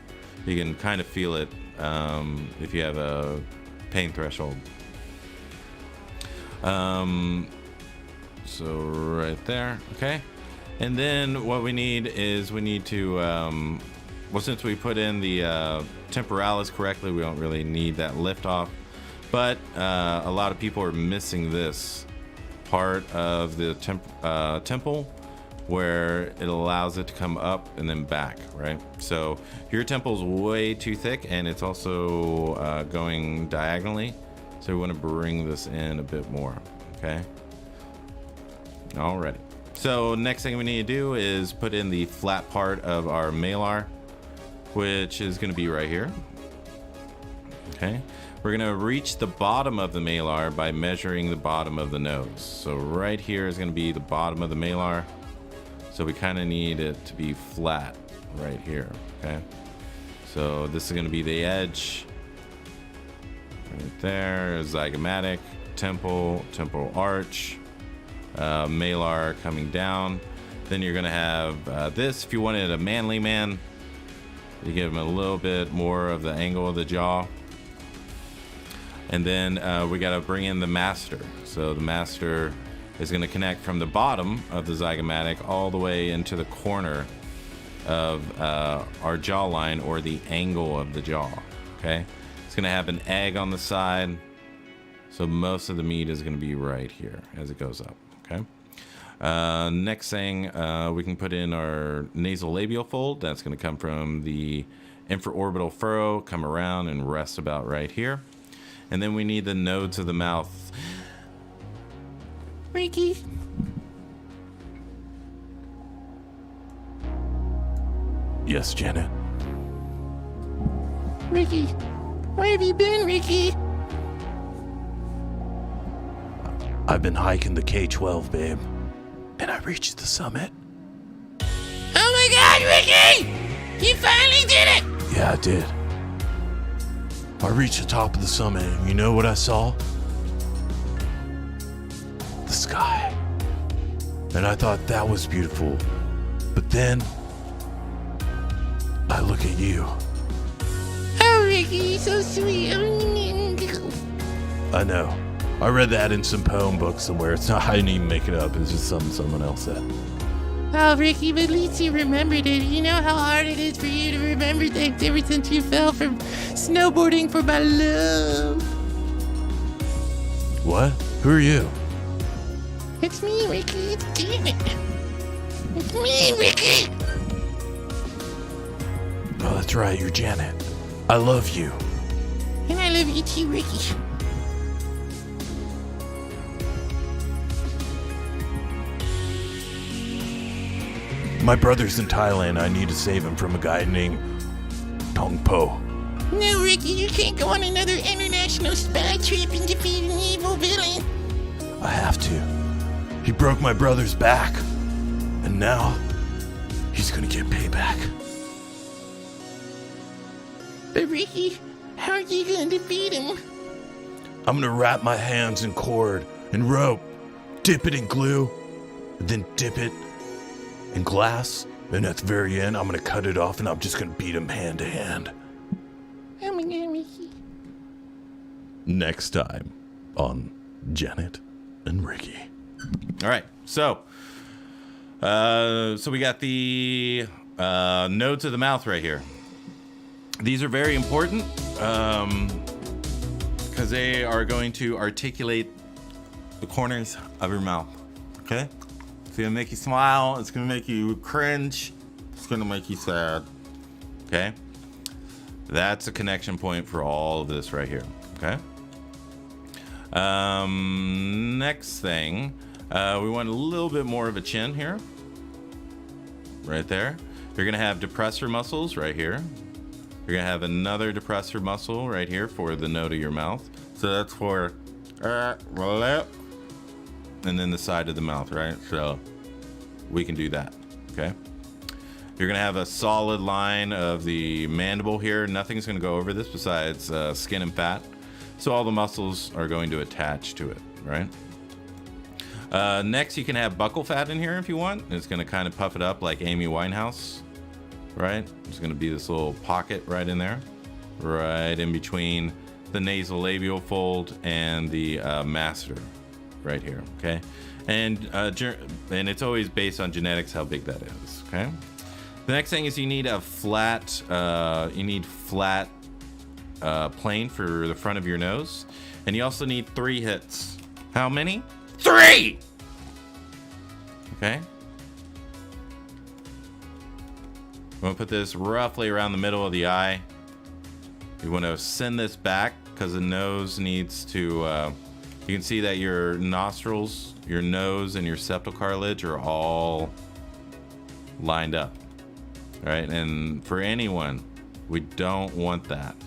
You can kind of feel it if you have a pain threshold. So right there, okay. And then what we need is we need to, well, since we put in the temporalis correctly, we don't really need that lift off. But a lot of people are missing this part of the temple where it allows it to come up and then back, right? So your temple's way too thick, and it's also going diagonally. So we want to bring this in a bit more, okay? Alrighty. So next thing we need to do is put in the flat part of our malar, which is going to be right here, okay? We're gonna reach the bottom of the malar by measuring the bottom of the nose. So right here is gonna be the bottom of the malar. So we kind of need it to be flat right here, okay? So this is gonna be the edge right there, zygomatic, temporal arch, malar coming down. Then you're gonna have this. If you wanted a manly man, you give him a little bit more of the angle of the jaw. And then we got to bring in the master. So the master is going to connect from the bottom of the zygomatic all the way into the corner of our jawline, or the angle of the jaw. Okay, it's going to have an egg on the side, so most of the meat is going to be right here as it goes up. Okay. Next thing, we can put in our nasolabial fold. That's going to come from the infraorbital furrow, come around and rest about right here. And then we need the nodes of the mouth. Ricky. Yes, Janet. Ricky, where have you been, Ricky? I've been hiking the K-12, babe, and I reached the summit. Oh my God, Ricky! You finally did it! Yeah, I did. I reached the top of the summit, and you know what I saw? The sky. And I thought that was beautiful. But then, I look at you. Oh, Ricky, you're so sweet. I know. I read that in some poem book somewhere. It's not, I didn't even make it up. It's just something someone else said. Oh, Ricky, but at least you remembered it. You know how hard it is for you to remember things ever since you fell from snowboarding for my love. What? Who are you? It's me, Ricky. It's Janet. It's me, Ricky. Oh, that's right. You're Janet. I love you. And I love you too, Ricky. My brother's in Thailand. I need to save him from a guy named Tong Po. No, Ricky, you can't go on another international spy trip and defeat an evil villain. I have to. He broke my brother's back. And now, he's gonna get payback. But Ricky, how are you gonna defeat him? I'm gonna wrap my hands in cord and rope, dip it in glue, and then dip it in glass, and at the very end, I'm gonna cut it off and I'm just gonna beat him hand to hand. Oh my God, Ricky. Next time on Janet and Ricky. All right, so we got the nodes of the mouth right here. These are very important because they are going to articulate the corners of your mouth. Okay, it's gonna make you smile. It's gonna make you cringe. It's gonna make you sad. Okay, that's a connection point for all of this right here. Okay. Next thing, we want a little bit more of a chin here. Right there. You're gonna have depressor muscles right here. You're gonna have another depressor muscle right here for the node of your mouth. So that's for lip, and then the side of the mouth, right? So we can do that. Okay. You're gonna have a solid line of the mandible here. Nothing's gonna go over this besides skin and fat. So all the muscles are going to attach to it, right? Next, you can have buccal fat in here if you want. It's gonna kind of puff it up like Amy Winehouse, right? There's gonna be this little pocket right in there, right in between the nasolabial fold and the masseter, right here, okay? And it's always based on genetics how big that is, okay? The next thing is you need a flat, plane for the front of your nose, and you also need 3 hits. How many? 3! Okay. I'm gonna put this roughly around the middle of the eye. You want to send this back because the nose needs to, you can see that your nostrils, your nose, and your septal cartilage are all lined up, right? And for anyone, we don't want that,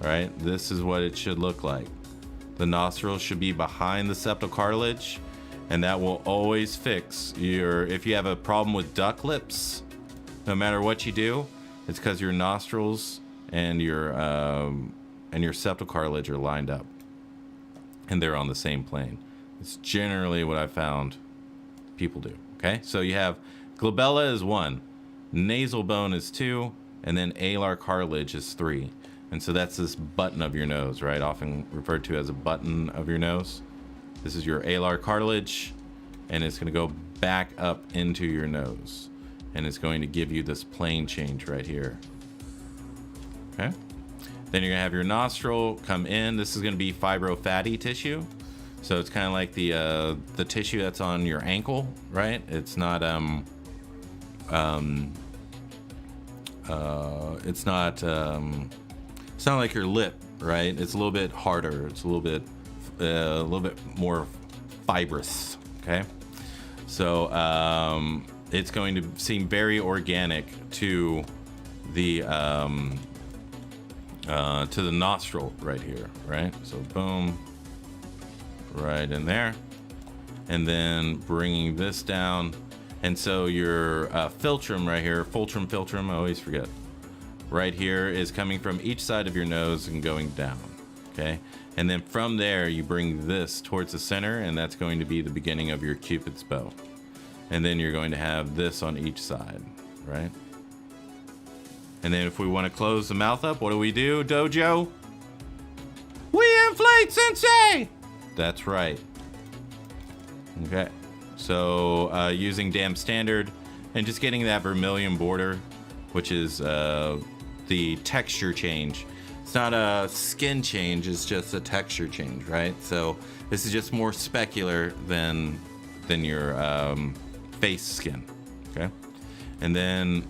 right? This is what it should look like. The nostrils should be behind the septal cartilage, and that will always fix if you have a problem with duck lips, no matter what you do, it's because your nostrils and your septal cartilage are lined up, and they're on the same plane. It's generally what I found people do. Okay, so you have glabella is 1, nasal bone is 2, and then alar cartilage is 3. And so that's this button of your nose, right? Often referred to as a button of your nose. This is your alar cartilage, and it's gonna go back up into your nose. and it's going to give you this plane change right here. Okay. Then you're gonna have your nostril come in. This is gonna be fibrofatty tissue. So it's kind of like the tissue that's on your ankle, right? It's not it's not like your lip, right? It's a little bit harder. It's a little bit more fibrous. Okay, so it's going to seem very organic to the nostril right here, right? So boom, right in there, and then bringing this down. And so your philtrum right here, philtrum, I always forget. Right here is coming from each side of your nose and going down, okay? And then from there, you bring this towards the center, and that's going to be the beginning of your Cupid's bow. And then you're going to have this on each side, right? And then if we want to close the mouth up, what do, Dojo? We inflate, Sensei! That's right. Okay. So using Dam Standard and just getting that vermilion border, which is the texture change. It's not a skin change, it's just a texture change, right? So this is just more specular than your face skin, okay? And then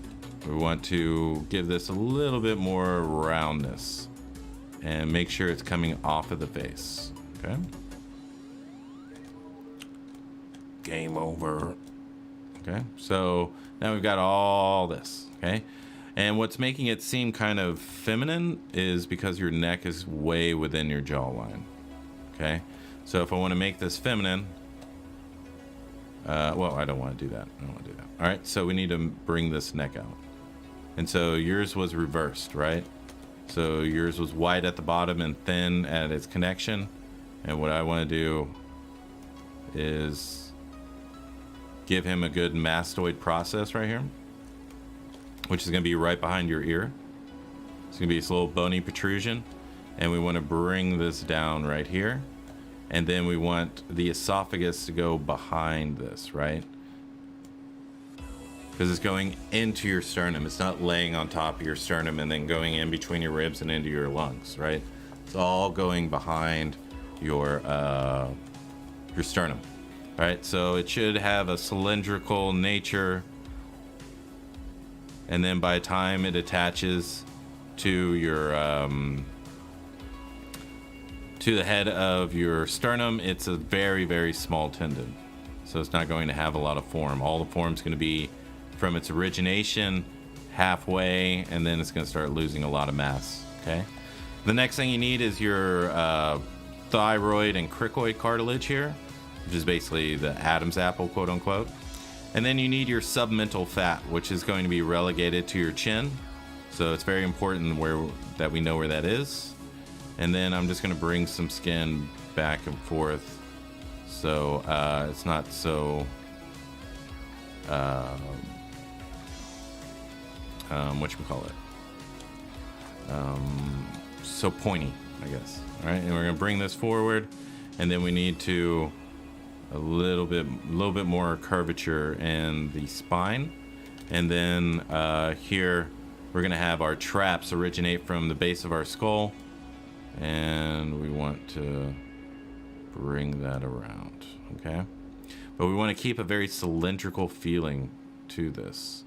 we want to give this a little bit more roundness and make sure it's coming off of the face, okay? Game over. Okay, so now we've got all this, okay? And what's making it seem kind of feminine is because your neck is way within your jawline, okay? So if I want to make this feminine, well, I don't want to do that. All right, so we need to bring this neck out. And so yours was reversed, right? So yours was wide at the bottom and thin at its connection. And what I want to do is give him a good mastoid process right here, which is going to be right behind your ear. It's going to be this little bony protrusion, and we want to bring this down right here, and then we want the esophagus to go behind this, right? Because it's going into your sternum. It's not laying on top of your sternum and then going in between your ribs and into your lungs, right? It's all going behind your sternum. All right, so it should have a cylindrical nature, and then by the time it attaches to your to the head of your sternum, it's a very, very small tendon, so it's not going to have a lot of form. All the form's going to be from its origination halfway, and then it's going to start losing a lot of mass. Okay, the next thing you need is your thyroid and cricoid cartilage here, which is basically the Adam's apple, quote unquote. And then you need your submental fat, which is going to be relegated to your chin. So it's very important that we know where that is. And then I'm just going to bring some skin back and forth, so it's not so so pointy, I guess. All right, and we're going to bring this forward, and then we need to a little bit more curvature in the spine. And then here we're gonna have our traps originate from the base of our skull, and we want to bring that around, okay? But we want to keep a very cylindrical feeling to this,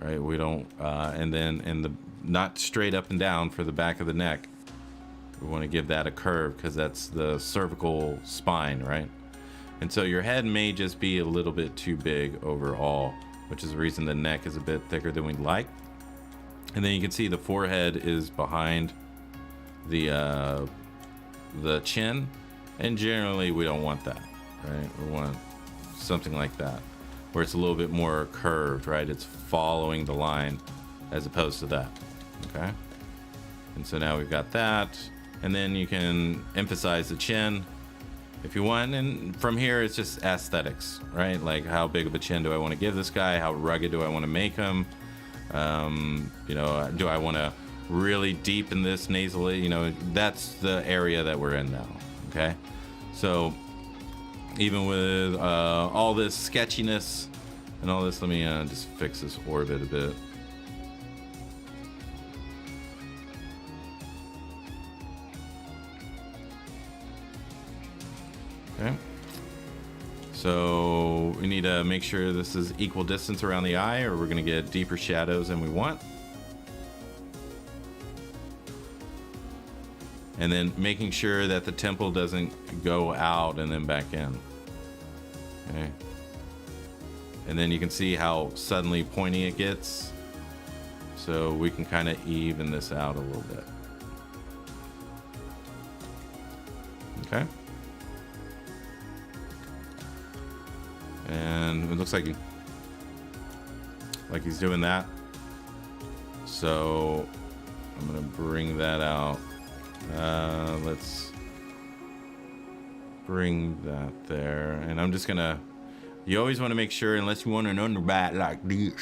right? We don't and then not straight up and down for the back of the neck. We want to give that a curve because that's the cervical spine, right? And so your head may just be a little bit too big overall, which is the reason the neck is a bit thicker than we'd like. And then you can see the forehead is behind the chin, and generally we don't want that, right? We want something like that, where it's a little bit more curved, right? It's following the line as opposed to that, okay? And so now we've got that, and then you can emphasize the chin if you want, and from here it's just aesthetics, right? Like, how big of a chin do I want to give this guy? How rugged do I want to make him? You know, do I want to really deepen this nasally? You know, that's the area that we're in now, okay? So even with all this sketchiness, And all this, let me just fix this orbit a bit. Okay. So we need to make sure this is equal distance around the eye, or we're going to get deeper shadows than we want. And then making sure that the temple doesn't go out and then back in. Okay. And then you can see how suddenly pointy it gets. So we can kind of even this out a little bit. Okay. And it looks like he's doing that. So I'm gonna bring that out. Let's bring that there. And I'm just gonna, you always want to make sure, unless you want an underbite like this,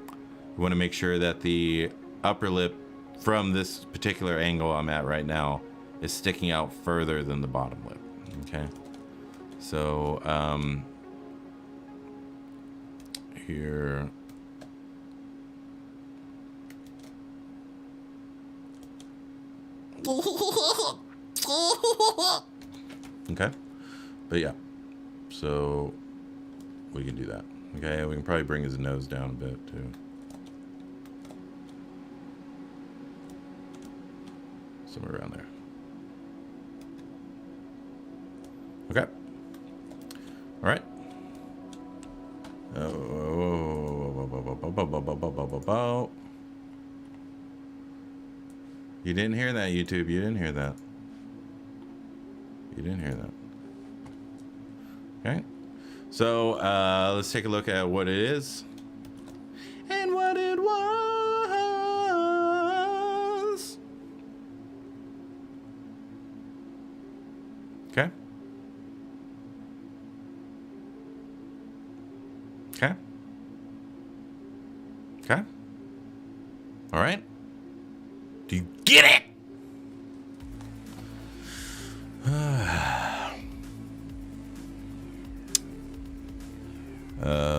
you want to make sure that the upper lip from this particular angle I'm at right now is sticking out further than the bottom lip. Okay. So, here. Okay. But yeah. So we can do that. Okay. We can probably bring his nose down a bit too. Somewhere around there. Okay. All right. You didn't hear that, YouTube. You didn't hear that. You didn't hear that. Okay. So let's take a look at what it is and what it was. Okay. Okay. Okay. All right. Do you get it?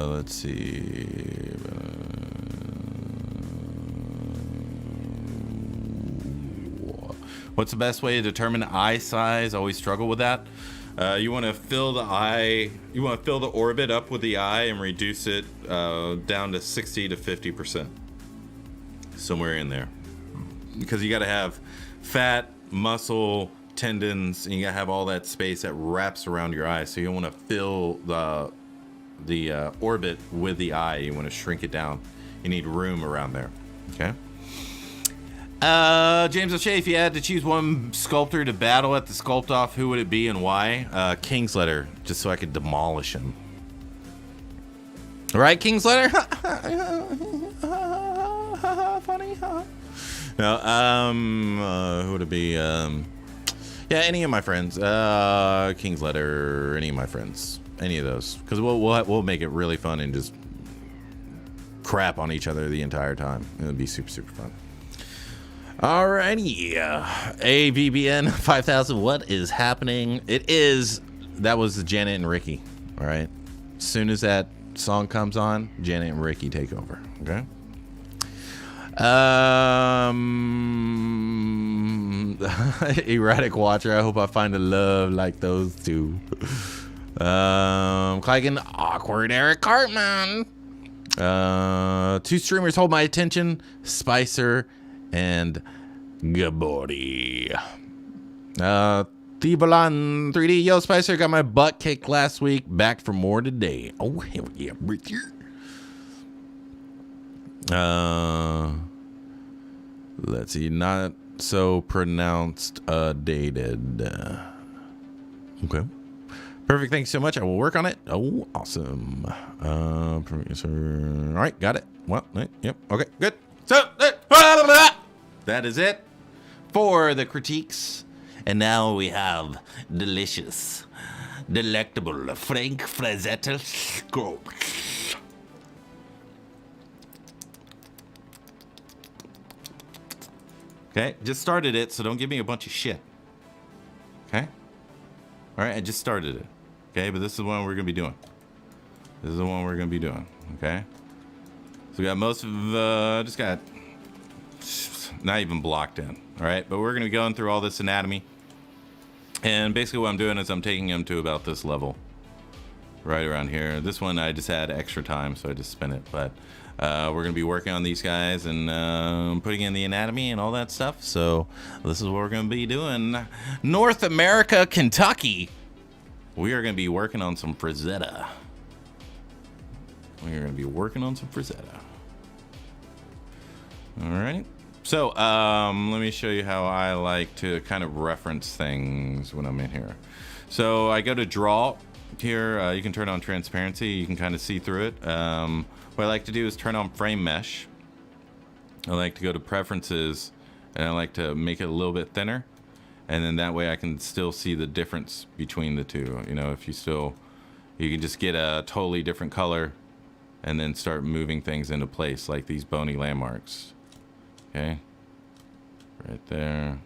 Let's see. What's the best way to determine eye size? Always struggle with that. You want to fill the eye, you want to fill the orbit up with the eye and reduce it down to 60 to 50%. Somewhere in there. Because you got to have fat, muscle, tendons, and you got to have all that space that wraps around your eye. So you want to fill the orbit with the eye. You want to shrink it down. You need room around there. Okay. James O'Shea, if you had to choose one sculptor to battle at the sculpt off, who would it be and why? Kingsletter, just so I could demolish him. Right, Kingsletter? Funny, huh? No, who would it be? Yeah, any of my friends. Kingsletter, any of my friends. Any of those. Because we'll make it really fun and just crap on each other the entire time. It would be super, super fun. Alrighty, AVBN 5000, what is happening? That was Janet and Ricky, all right? As soon as that song comes on, Janet and Ricky take over, okay? Erratic Watcher, I hope I find a love like those two. Clicking Awkward Eric Cartman. Two streamers hold my attention, Spicer and Gabori. Thibalan 3D. Yo, Spicer, got my butt kicked last week. Back for more today. Oh, hell yeah, Richard. Let's see. Not so pronounced, dated. Okay. Perfect. Thanks so much. I will work on it. Oh, awesome. All right. Got it. Well, yep. Okay, good. So, that is it for the critiques. And now we have delicious, delectable Frank Frazetta Sculpt. Okay, just started it, so don't give me a bunch of shit. Okay? All right, I just started it. Okay, but this is what we're going to be doing. This is the one we're gonna be doing, okay? So we got most of, just got, not even blocked in, all right? But we're gonna be going through all this anatomy. And basically what I'm doing is I'm taking them to about this level. Right around here. This one I just had extra time, so I just spent it. But we're gonna be working on these guys and putting in the anatomy and all that stuff. So this is what we're gonna be doing. North America, Kentucky. We are gonna be working on some Frazetta. We're gonna be working on some Frazetta. All right. So let me show you how I like to kind of reference things when I'm in here. So I go to draw. Here, you can turn on transparency. You can kind of see through it. What I like to do is turn on frame mesh. I like to go to preferences, and I like to make it a little bit thinner. And then that way I can still see the difference between the two. You know, if you can just get a totally different color and then start moving things into place, like these bony landmarks. Okay, right there,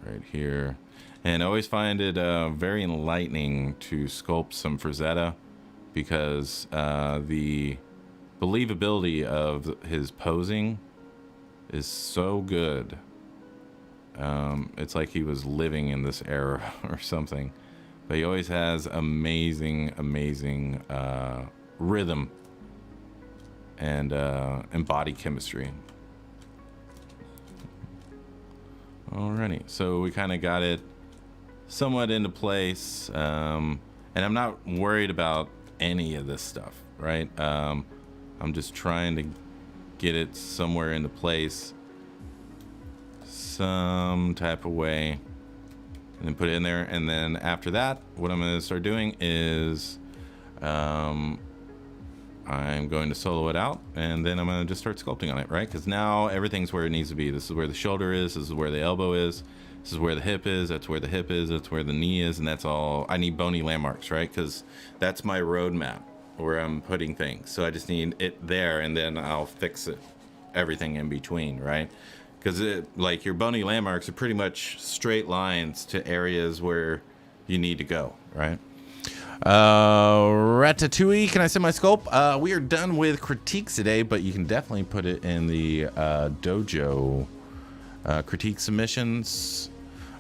right here. And I always find it very enlightening to sculpt some Frazetta because the believability of his posing is so good. It's like he was living in this era or something. But he always has amazing, amazing rhythm and body chemistry. Alrighty, so we kind of got it somewhat into place, and I'm not worried about any of this stuff, right? I'm just trying to get it somewhere into place some type of way and then put it in there. And then after that, what I'm going to start doing is I'm going to solo it out, and then I'm going to just start sculpting on it, right? Because now everything's where it needs to be. This is where the shoulder is, this is where the elbow is, this is where the hip is, that's where the hip is, that's where the knee is, and that's all. I need bony landmarks, right? Because that's my roadmap where I'm putting things. So I just need it there, and then I'll fix it, everything in between, right? Because like your bony landmarks are pretty much straight lines to areas where you need to go, right? Ratatouille, can I send my sculpt? We are done with critiques today, but you can definitely put it in the dojo critique submissions.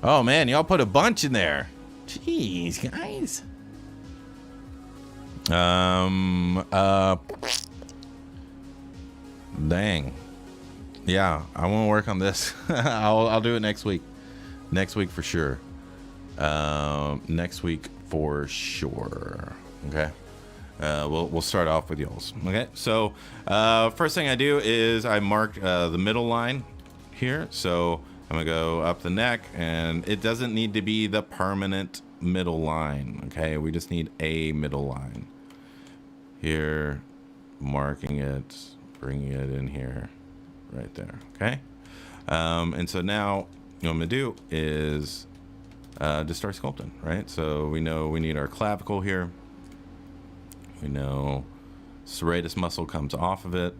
Oh man, y'all put a bunch in there. Jeez, guys. Dang. Yeah, I want to work on this. I'll do it next week. Next week for sure. Next week for sure. Okay. We'll start off with y'all's. Okay. So first thing I do is I mark the middle line here. So I'm gonna go up the neck, and it doesn't need to be the permanent middle line. Okay. We just need a middle line here, marking it, bringing it in here, right there. Okay. And so now what I'm gonna do is just start sculpting, right? So we know we need our clavicle here. We know serratus muscle comes off of it.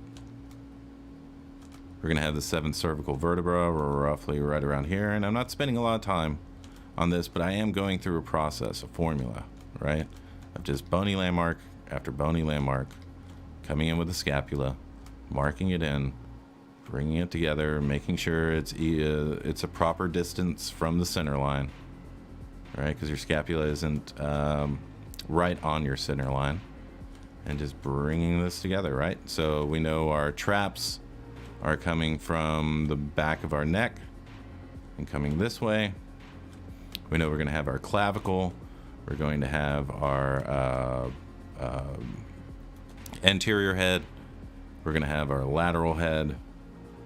We're gonna have the 7th cervical vertebra. We're roughly right around here, and I'm not spending a lot of time on this, but I am going through a process, a formula, right? Of just bony landmark after bony landmark, coming in with the scapula, marking it in, bringing it together, making sure it's a proper distance from the center line. Right, because your scapula isn't right on your center line, and just bringing this together, right? So we know our traps are coming from the back of our neck and coming this way. We know we're going to have our clavicle. We're going to have our anterior head. We're going to have our lateral head.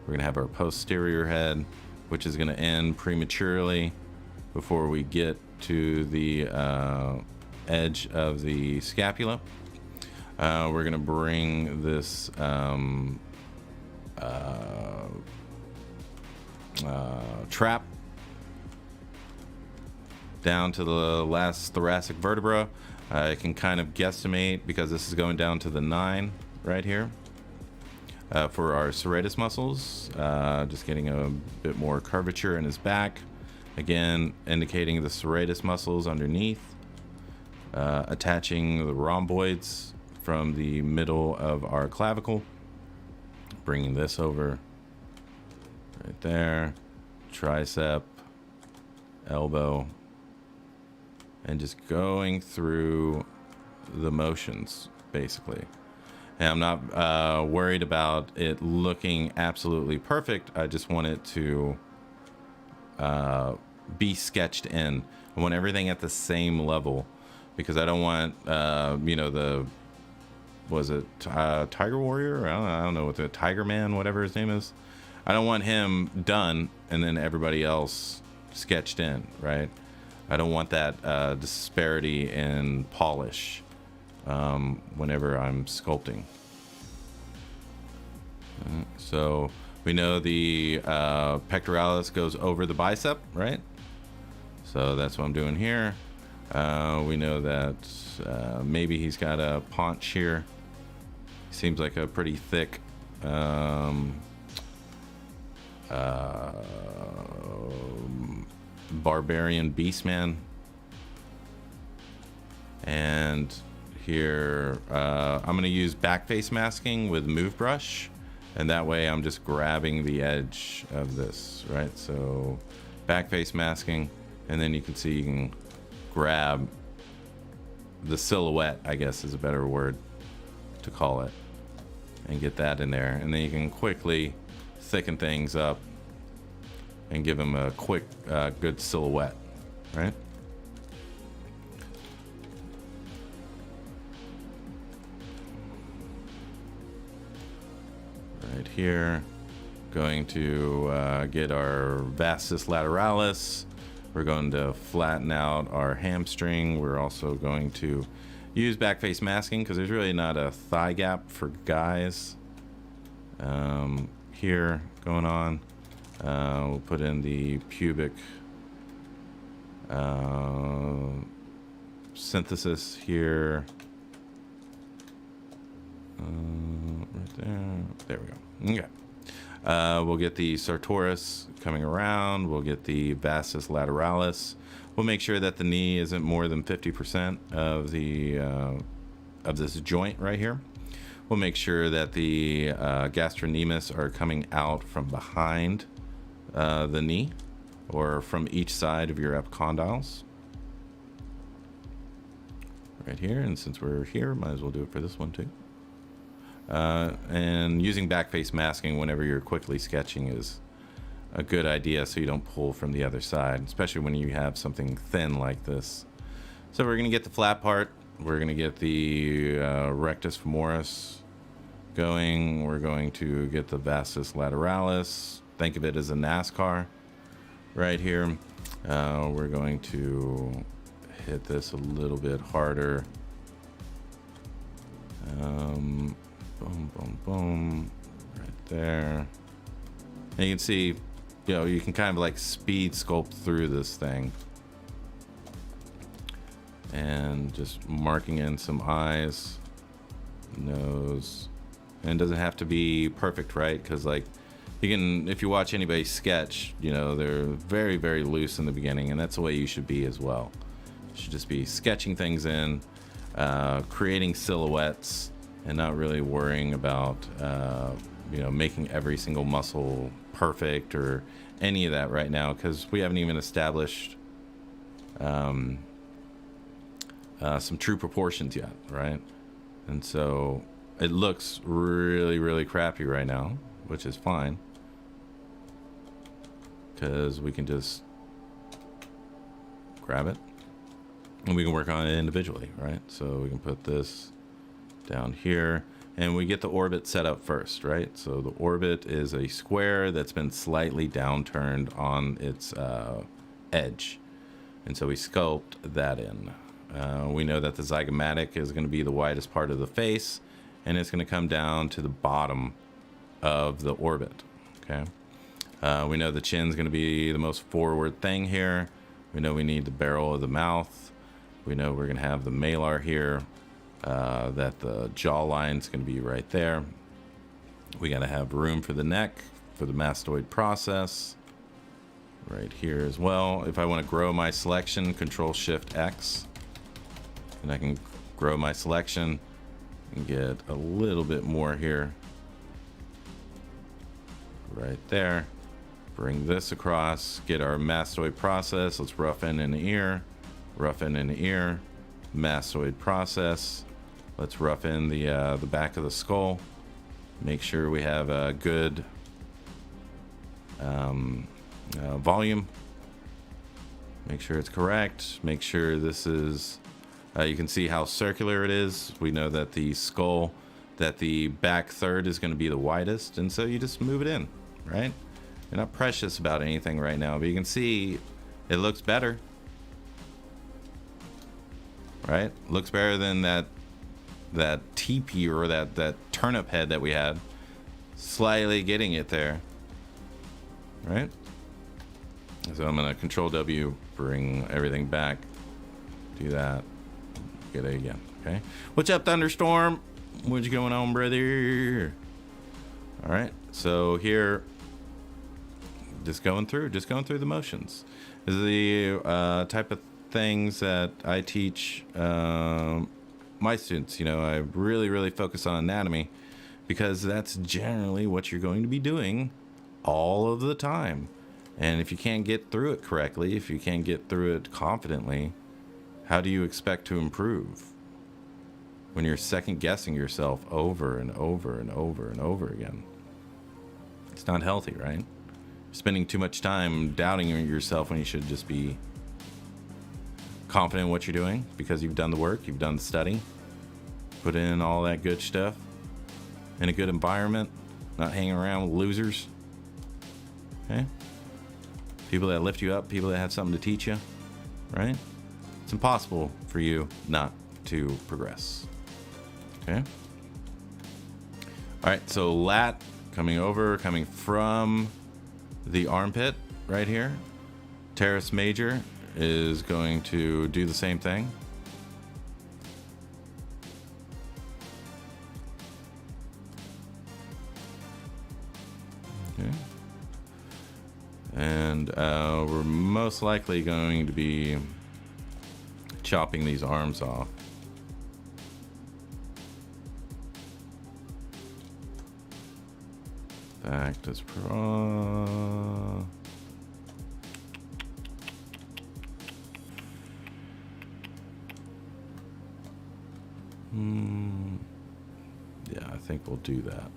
We're going to have our posterior head, which is going to end prematurely before we get to the edge of the scapula. We're going to bring this trap down to the last thoracic vertebra. I can kind of guesstimate, because this is going down to the 9 right here. For our serratus muscles, just getting a bit more curvature in his back. Again, indicating the serratus muscles underneath, attaching the rhomboids from the middle of our clavicle, bringing this over right there, tricep, elbow, and just going through the motions basically. And I'm not worried about it looking absolutely perfect. I just want it to be sketched in. I want everything at the same level, because I don't want you know, the, was it Tiger Warrior? I don't know what the Tiger Man, whatever his name is. I don't want him done and then everybody else sketched in, right? I don't want that disparity in polish whenever I'm sculpting. So we know the pectoralis goes over the bicep, right? So that's what I'm doing here. We know that maybe he's got a paunch here. Seems like a pretty thick barbarian beastman. And here I'm going to use back face masking with move brush, and that way I'm just grabbing the edge of this, right? So back face masking, and then you can see you can grab the silhouette, I guess is a better word to call it, and get that in there, and then you can quickly thicken things up and give them a quick good silhouette, right? Right here, going to get our vastus lateralis. We're going to flatten out our hamstring. We're also going to use back face masking because there's really not a thigh gap for guys here going on. We'll put in the pubic synthesis here. Right there. There we go. Okay. We'll get the sartorius coming around. We'll get the vastus lateralis. We'll make sure that the knee isn't more than 50% of the of this joint right here. We'll make sure that the gastrocnemius are coming out from behind the knee, or from each side of your epicondyles. Right here, and since we're here, might as well do it for this one too. And using back face masking whenever you're quickly sketching is a good idea, so you don't pull from the other side, especially when you have something thin like this. So we're going to get the flat part. We're going to get the rectus femoris going. We're going to get the vastus lateralis. Think of it as a NASCAR right here. We're going to hit this a little bit harder. Boom, boom, boom, right there. And you can see, you know, you can kind of like speed sculpt through this thing. And just marking in some eyes, nose, and it doesn't have to be perfect, right? Because like you can, if you watch anybody sketch, you know, they're very, very loose in the beginning, and that's the way you should be as well. You should just be sketching things in, creating silhouettes, and not really worrying about, you know, making every single muscle perfect or any of that right now, because we haven't even established some true proportions yet, right? And so it looks really, really crappy right now, which is fine, because we can just grab it and we can work on it individually, right? So we can put this down here, and we get the orbit set up first, right? So the orbit is a square that's been slightly downturned on its edge, and so we sculpt that in. We know that the zygomatic is going to be the widest part of the face, and it's going to come down to the bottom of the orbit, okay? We know the chin's going to be the most forward thing here. We know we need the barrel of the mouth. We know we're going to have the malar here, that the jawline's going to be right there. We got to have room for the neck for the mastoid process right here as well. If I want to grow my selection, Control Shift X, and I can grow my selection And get a little bit more here. Right there. Bring this across. Get our mastoid process. Let's roughen in the ear. Roughen in the ear. Mastoid process. Let's roughen the back of the skull. Make sure we have a good volume. Make sure it's correct. Make sure this is, you can see how circular it is. We know that the skull, that the back third is going to be the widest. And so you just move it in, right? You're not precious about anything right now, but you can see it looks better, right? Looks better than that teepee or that turnip head that we had. Slightly getting it there, right? So I'm gonna Control W, bring everything back, do that, get it again. Okay, what's up, Thunderstorm? What's going on, brother? All right, so here, just going through the motions. This is the type of things that I teach my students. You know, I really focus on anatomy because that's generally what you're going to be doing all of the time. And if you can't get through it correctly, if you can't get through it confidently, how do you expect to improve when you're second guessing yourself over and over and over and over again? It's not healthy, right? You're spending too much time doubting yourself when you should just be confident in what you're doing because you've done the work, you've done the study, put in all that good stuff in a good environment, not hanging around with losers. Okay? People that lift you up, people that have something to teach you, right? It's impossible for you not to progress. Okay? All right, so lat coming from the armpit right here. Teres major is going to do the same thing. Okay. And we're most likely going to be chopping these arms off. Back to pro. Yeah, I think we'll do that.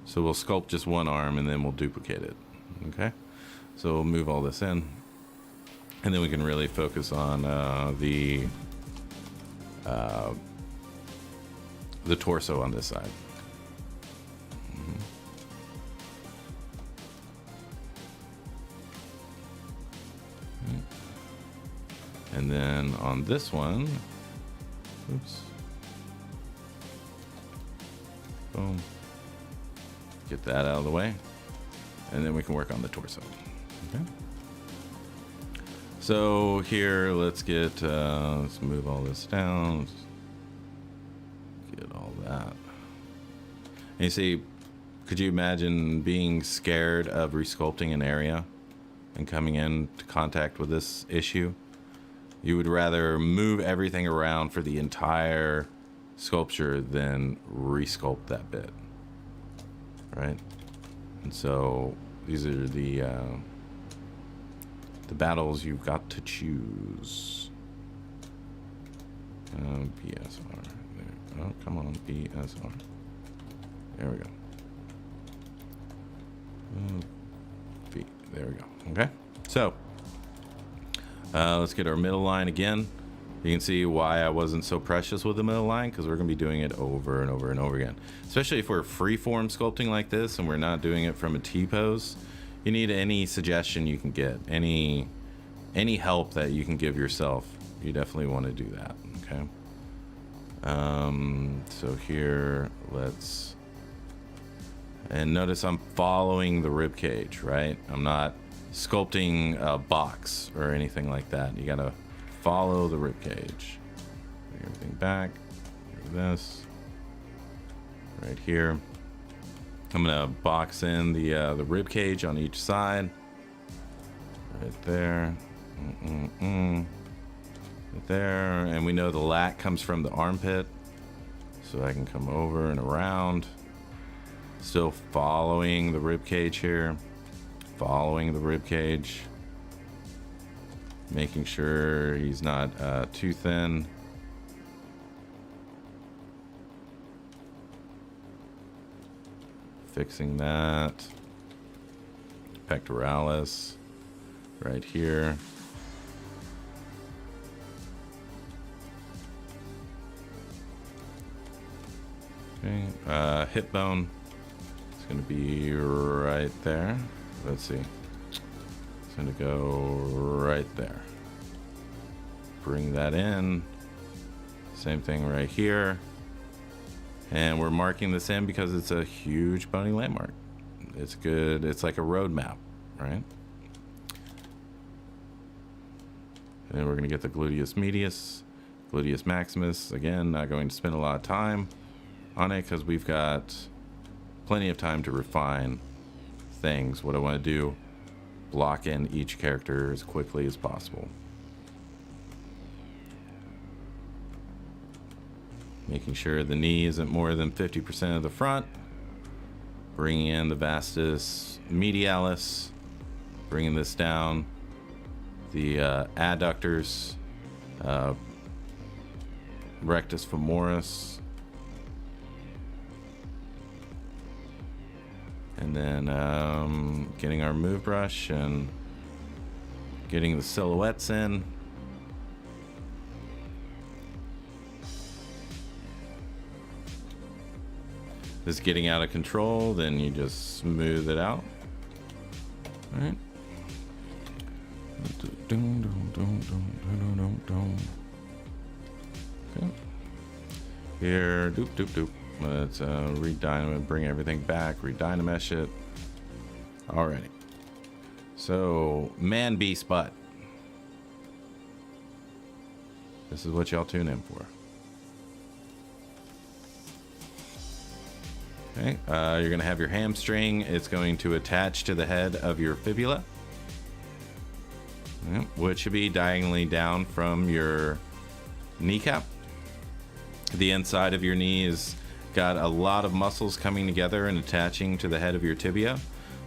So we'll sculpt just one arm and then we'll duplicate it. Okay, so we'll move all this in, and then we can really focus on the torso on this side. And then on this one, oops, boom, get that out of the way, and then we can work on the torso. Okay. So here, let's get, let's move all this down. Let's get all that. And you see, could you imagine being scared of resculpting an area and coming into contact with this issue? You would rather move everything around for the entire sculpture than resculpt that bit, right? And so these are the battles you've got to choose. BSR. There. Oh, come on, BSR. There we go. B. There we go. Okay. So let's get our middle line again. You can see why I wasn't so precious with the middle line, because we're going to be doing it over and over and over again. Especially if we're free-form sculpting like this and we're not doing it from a T-pose. You need any suggestion you can get, any help that you can give yourself. You definitely want to do that, okay? So here, let's... And notice I'm following the rib cage, right? I'm not sculpting a box or anything like that. You gotta follow the rib cage. Bring everything back. Do this right here. I'm gonna box in the rib cage on each side. Right there. Right there. And we know the lat comes from the armpit. so I can come over and around. Still following the rib cage here. Following the rib cage. Making sure he's not too thin. Fixing that. Pectoralis right here. Okay, hip bone. It's gonna be right there. Let's see. It's gonna go right there. Bring that in. Same thing right here. And we're marking this in because it's a huge bony landmark. It's good. It's like a road map, right? And then we're gonna get the gluteus medius, gluteus maximus. Again, not going to spend a lot of time on it because we've got plenty of time to refine things. What I want to do, block in each character as quickly as possible. Making sure the knee isn't more than 50% of the front. Bringing in the vastus medialis. Bringing this down. The adductors. Rectus femoris. And then getting our move brush and getting the silhouettes in. If it's getting out of control, then you just smooth it out. All right. Okay. Here, doop doop doop. Let's redynamite, bring everything back, redynamesh it. Alrighty. So, man beast butt. This is what y'all tune in for. Okay, you're gonna have your hamstring. It's going to attach to the head of your fibula, which should be diagonally down from your kneecap. The inside of your knee is got a lot of muscles coming together and attaching to the head of your tibia.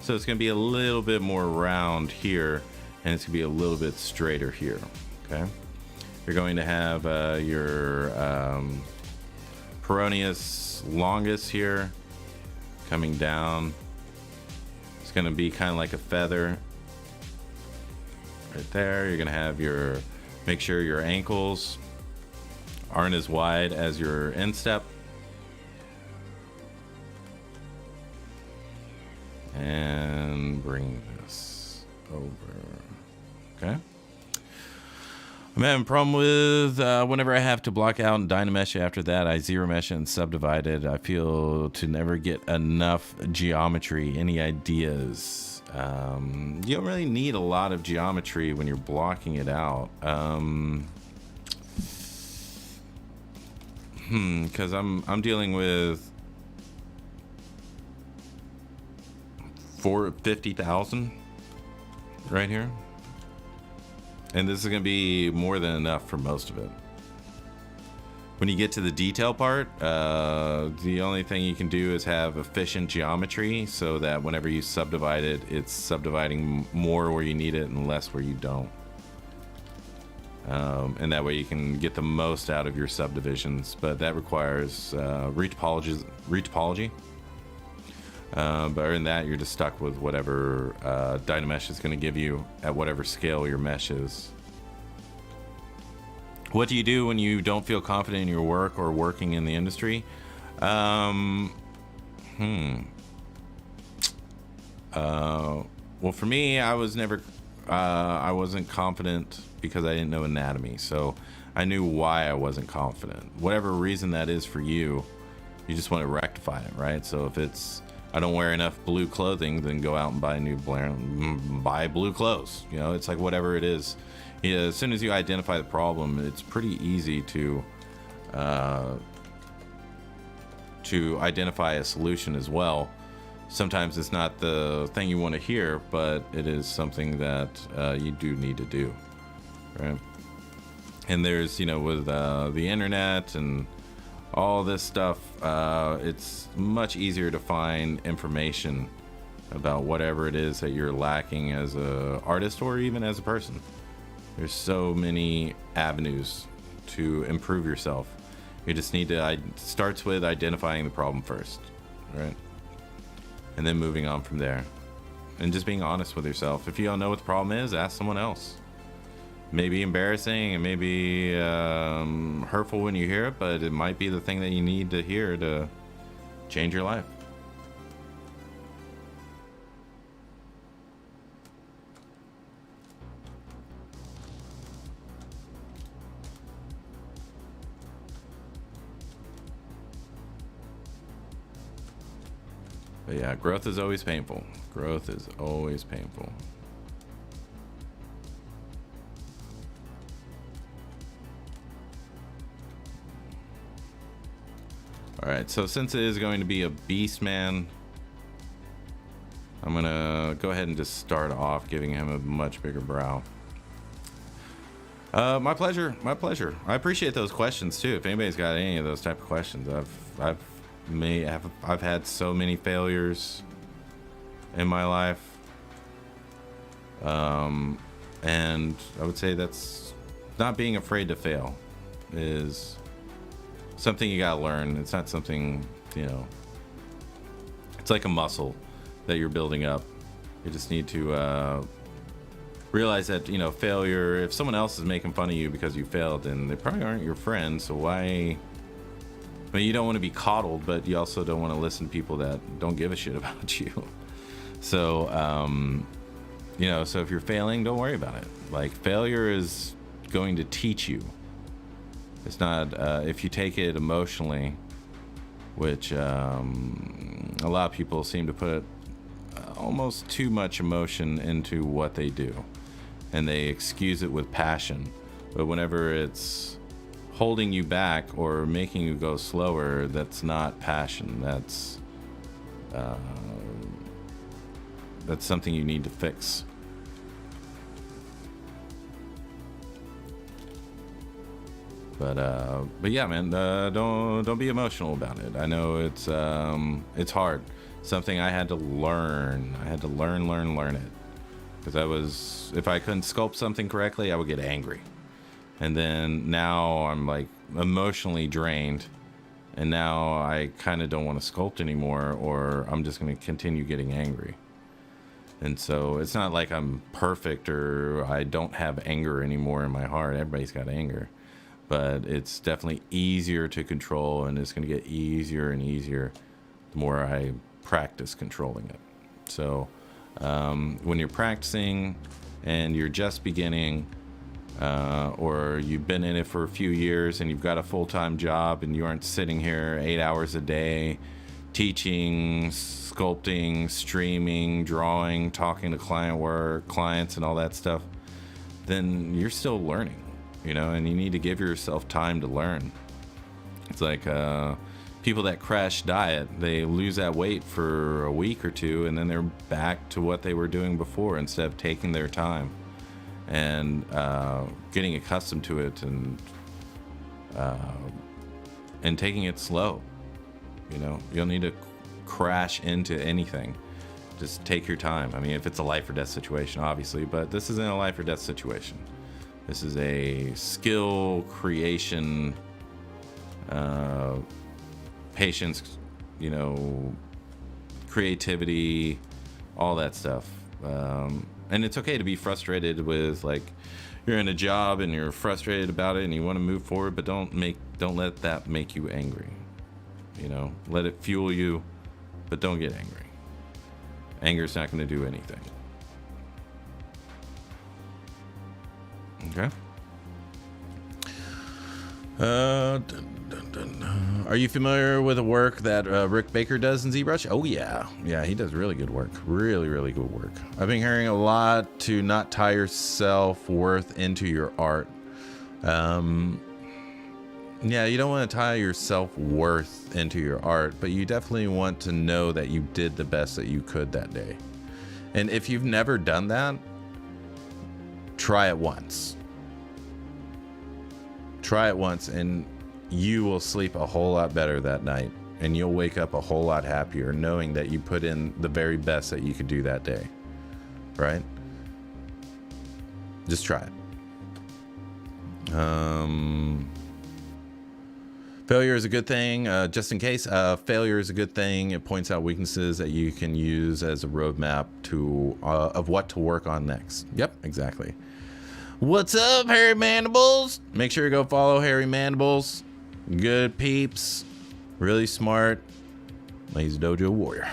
So it's going to be a little bit more round here, and it's going to be a little bit straighter here. Okay. You're going to have your peroneus longus here coming down. It's going to be kind of like a feather right there. You're going to have your, make sure your ankles aren't as wide as your instep. And bring this over. Okay. I'm having a problem with whenever I have to block out and dynamesh after that, I zero mesh it and subdivide it. I feel to never get enough geometry. Any ideas? You don't really need a lot of geometry when you're blocking it out. Because I'm dealing with 50,000 right here, and this is going to be more than enough for most of it. When you get to the detail part, the only thing you can do is have efficient geometry so that whenever you subdivide it, it's subdividing more where you need it and less where you don't. And that way you can get the most out of your subdivisions, but that requires retopology. But other than that, you're just stuck with whatever Dynamesh is going to give you at whatever scale your mesh is. What do you do when you don't feel confident in your work or working in the industry? Well, for me, I wasn't confident because I didn't know anatomy. So I knew why I wasn't confident. Whatever reason that is for you, you just want to rectify it, right? So if it's, I don't wear enough blue clothing, then go out and buy blue clothes. You know, it's like whatever it is. Yeah, as soon as you identify the problem, it's pretty easy to identify a solution as well. Sometimes it's not the thing you want to hear, but it is something that you do need to do, right? And there's, you know, with the internet and all this stuff, it's much easier to find information about whatever it is that you're lacking as a artist or even as a person. There's so many avenues to improve yourself. You just need to, starts with identifying the problem first, right? And then moving on from there. And just being honest with yourself. If you don't know what the problem is, ask someone else. Maybe embarrassing and maybe hurtful when you hear it, but it might be the thing that you need to hear to change your life. But yeah, growth is always painful. Growth is always painful. All right, so since it is going to be a beast man, I'm gonna go ahead and just start off giving him a much bigger brow. My pleasure, my pleasure. I appreciate those questions too. If anybody's got any of those type of questions, I've had so many failures in my life, and I would say that's not being afraid to fail is something you gotta learn. It's not something, you know, it's like a muscle that you're building up. You just need to realize that, you know, failure, if someone else is making fun of you because you failed, then they probably aren't your friends. So why? I mean, you don't want to be coddled, but you also don't want to listen to people that don't give a shit about you. So, you know, so if you're failing, don't worry about it. Like, failure is going to teach you. It's not, if you take it emotionally, which a lot of people seem to put almost too much emotion into what they do, and they excuse it with passion. But whenever it's holding you back or making you go slower, that's not passion. That's something you need to fix. But yeah, man, don't be emotional about it. I know it's hard. Something I had to learn. I had to learn it. Because if I couldn't sculpt something correctly, I would get angry. And then now I'm like emotionally drained, and now I kind of don't want to sculpt anymore, or I'm just going to continue getting angry. And so it's not like I'm perfect or I don't have anger anymore in my heart. Everybody's got anger, but it's definitely easier to control, and it's going to get easier and easier the more I practice controlling it. So when you're practicing and you're just beginning, or you've been in it for a few years and you've got a full-time job and you aren't sitting here 8 hours a day teaching, sculpting, streaming, drawing, talking to clients and all that stuff, then you're still learning, you know, and you need to give yourself time to learn. It's like people that crash diet, they lose that weight for a week or two, and then they're back to what they were doing before instead of taking their time and getting accustomed to it and taking it slow. You know, you don't need to crash into anything. Just take your time. I mean, if it's a life or death situation, obviously, but this isn't a life or death situation. This is a skill creation, patience, you know, creativity, all that stuff. And it's okay to be frustrated with, like, you're in a job and you're frustrated about it and you want to move forward, but don't let that make you angry. You know, let it fuel you, but don't get angry. Anger's not going to do anything. Okay. Are you familiar with the work that Rick Baker does in ZBrush? Oh yeah, he does really good work. Really good work. I've been hearing a lot to not tie your self-worth into your art. Yeah, you don't want to tie your self-worth into your art, but you definitely want to know that you did the best that you could that day. And if you've never done that, try it once. Try it once, and you will sleep a whole lot better that night, and you'll wake up a whole lot happier knowing that you put in the very best that you could do that day, right? Just try it. Failure is a good thing. Just in case, failure is a good thing. It points out weaknesses that you can use as a roadmap to of what to work on next. Yep, exactly. What's up, Hairy Mandibles? Make sure you go follow Hairy Mandibles. Good peeps. Really smart. Lazy Dojo Warrior.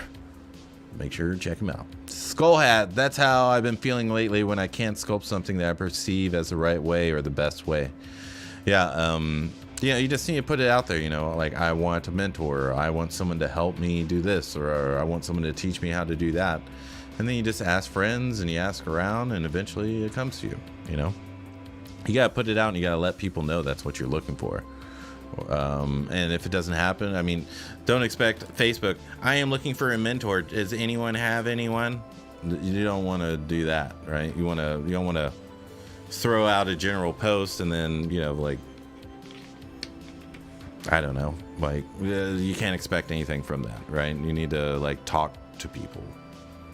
Make sure to check him out. Skull Hat. That's how I've been feeling lately when I can't sculpt something that I perceive as the right way or the best way. Yeah, yeah, you just need to put it out there, you know, like I want a mentor, or I want someone to help me do this, or I want someone to teach me how to do that. And then you just ask friends and you ask around, and eventually it comes to you, you know. You got to put it out, and you got to let people know that's what you're looking for. And if it doesn't happen, I mean, don't expect Facebook. I am looking for a mentor. Does anyone have anyone? You don't want to do that, right? You don't want to throw out a general post and then, you know, like, I don't know, like, you can't expect anything from that, right? You need to, like, talk to people,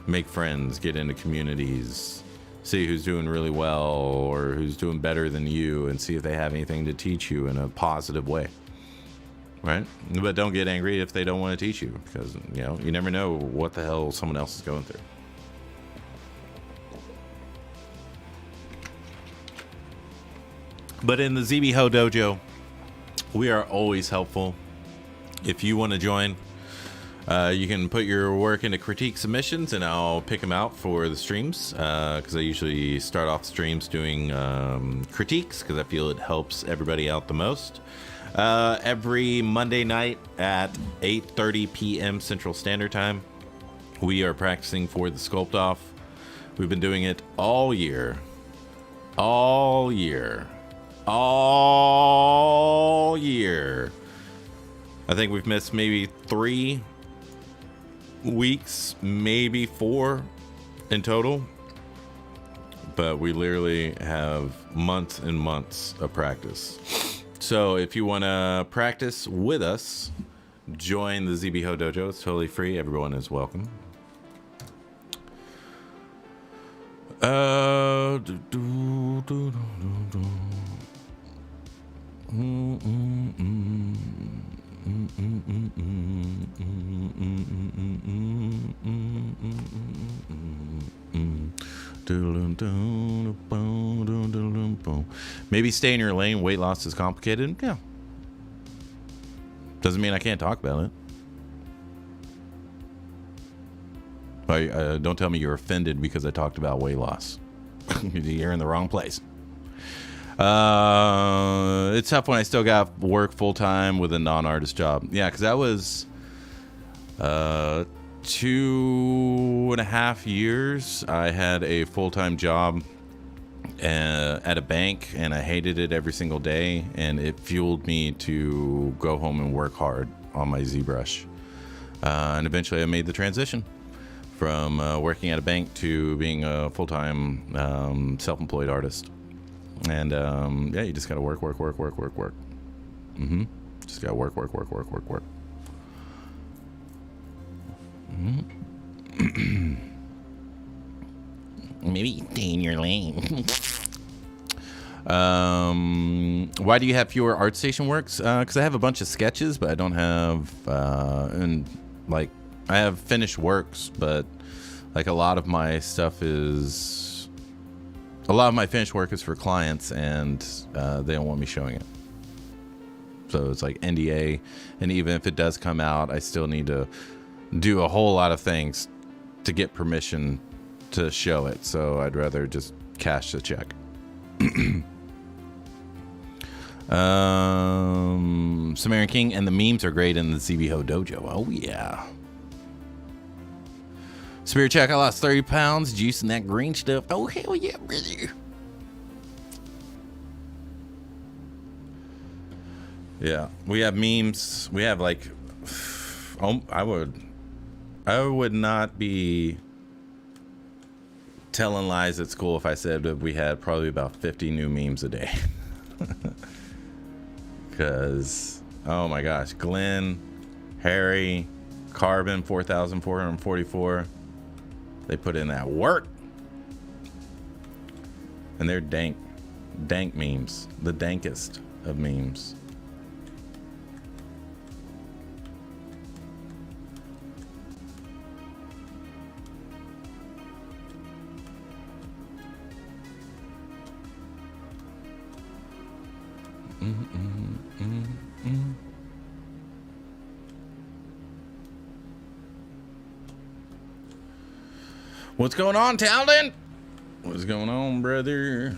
make friends, get into communities, see who's doing really well or who's doing better than you, and see if they have anything to teach you in a positive way, right? But don't get angry if they don't want to teach you, because, you know, you never know what the hell someone else is going through. But in the ZBHO Dojo, we are always helpful. If you want to join, you can put your work into critique submissions, and I'll pick them out for the streams, because I usually start off streams doing critiques, because I feel it helps everybody out the most. Every Monday night at 8:30 p.m. Central Standard Time, we are practicing for the Sculpt Off. We've been doing it all year. All year. I think we've missed maybe 3 weeks, maybe 4 in total, but we literally have months and months of practice. So if you want to practice with us, join the ZBHO Dojo. It's totally free. Everyone is welcome. Maybe stay in your lane. Weight loss is complicated. Yeah. Doesn't mean I can't talk about it. Don't tell me you're offended because I talked about weight loss. You're in the wrong place. It's tough when I still got work full time with a non-artist job. Yeah, because that was 2.5 years. I had a full-time job at a bank, and I hated it every single day, and it fueled me to go home and work hard on my ZBrush. And eventually I made the transition from working at a bank to being a full-time self-employed artist. And yeah, you just gotta work. Just gotta work. Maybe stay in your lane. Why do you have fewer ArtStation works? Because I have a bunch of sketches, but I don't have and like I have finished works, but like a lot of my finished work is for clients, and they don't want me showing it. So it's like NDA, and even if it does come out, I still need to do a whole lot of things to get permission to show it. So I'd rather just cash the check. Sumerian King, and the memes are great in the ZBHO Dojo. Oh yeah. Spirit check, I lost 30 pounds juicing that green stuff. Oh hell yeah, brother. Yeah, we have memes. We have like, I would not be telling lies at school if I said that we had probably about 50 new memes a day. Because, oh my gosh, Glenn, Harry, Carbon 4444, they put in that work. And they're dank memes, the dankest of memes. What's going on, Talden? What's going on, brother?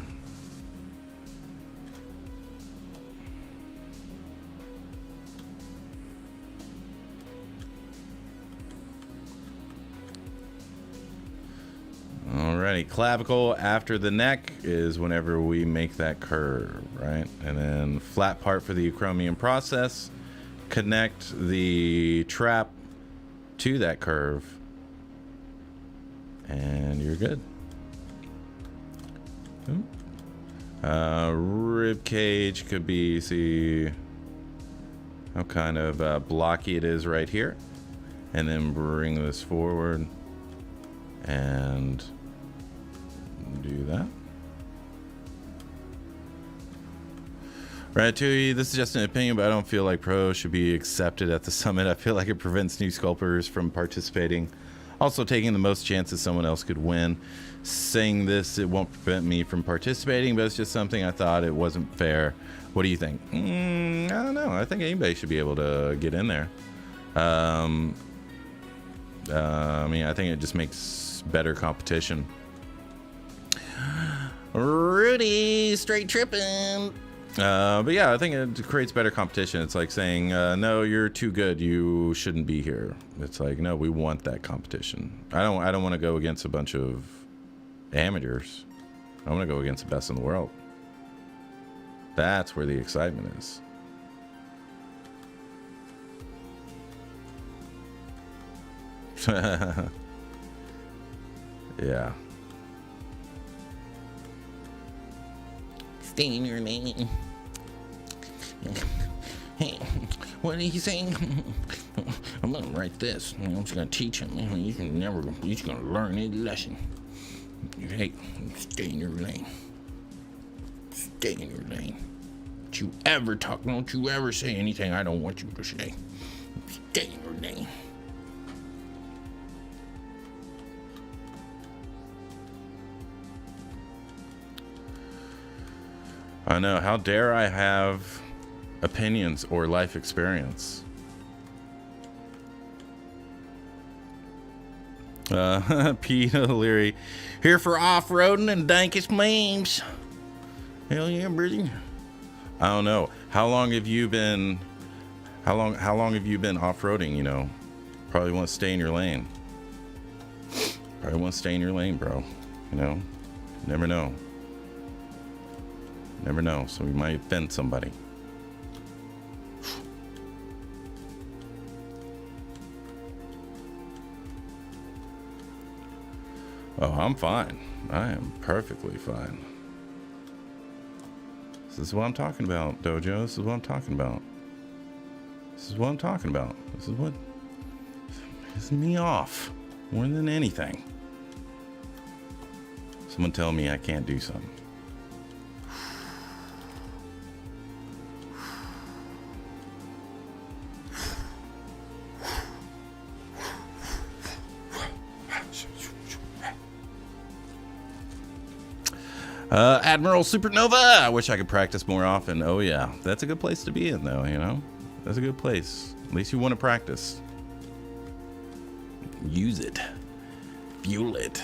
Alrighty, clavicle after the neck is whenever we make that curve, right? And then flat part for the acromion process. Connect the trap to that curve. And you're good. Rib cage could be, see how kind of blocky it is right here. And then bring this forward and do that. Ratatouille, this is just an opinion, but I don't feel like pro should be accepted at the summit. I feel like it prevents new sculptors from participating. Also, taking the most chances someone else could win. Saying this, it won't prevent me from participating, but it's just something I thought it wasn't fair. What do you think? I don't know. I think anybody should be able to get in there. I mean, I think it just makes better competition. Rudy, straight tripping. But yeah, I think it creates better competition. It's like saying, no, you're too good, you shouldn't be here. It's like, no, we want that competition. I don't want to go against a bunch of amateurs. I want to go against the best in the world. That's where the excitement is. Yeah. Stay in your lane. Hey, what are you saying? I'm gonna write this. I'm just gonna teach him. He's gonna learn a lesson. Hey, stay in your lane. Stay in your lane. Don't you ever talk. Don't you ever say anything I don't want you to say. Stay in your lane. I know. How dare I have opinions or life experience? Pete O'Leary here for off-roading and dankest memes. Hell yeah, brother. I don't know. How long have you been off-roading, you know? Probably want to stay in your lane. Probably want to stay in your lane, bro. You know? Never know. Never know, so we might offend somebody. Oh, I'm fine. I am perfectly fine. This is what I'm talking about, Dojo. This is what I'm talking about. This is what I'm talking about. This is what pisses me off more than anything. Someone tell me I can't do something. Admiral Supernova. I wish I could practice more often. Oh yeah, that's a good place to be in, though. You know, that's a good place. At least you want to practice. Use it. Fuel it.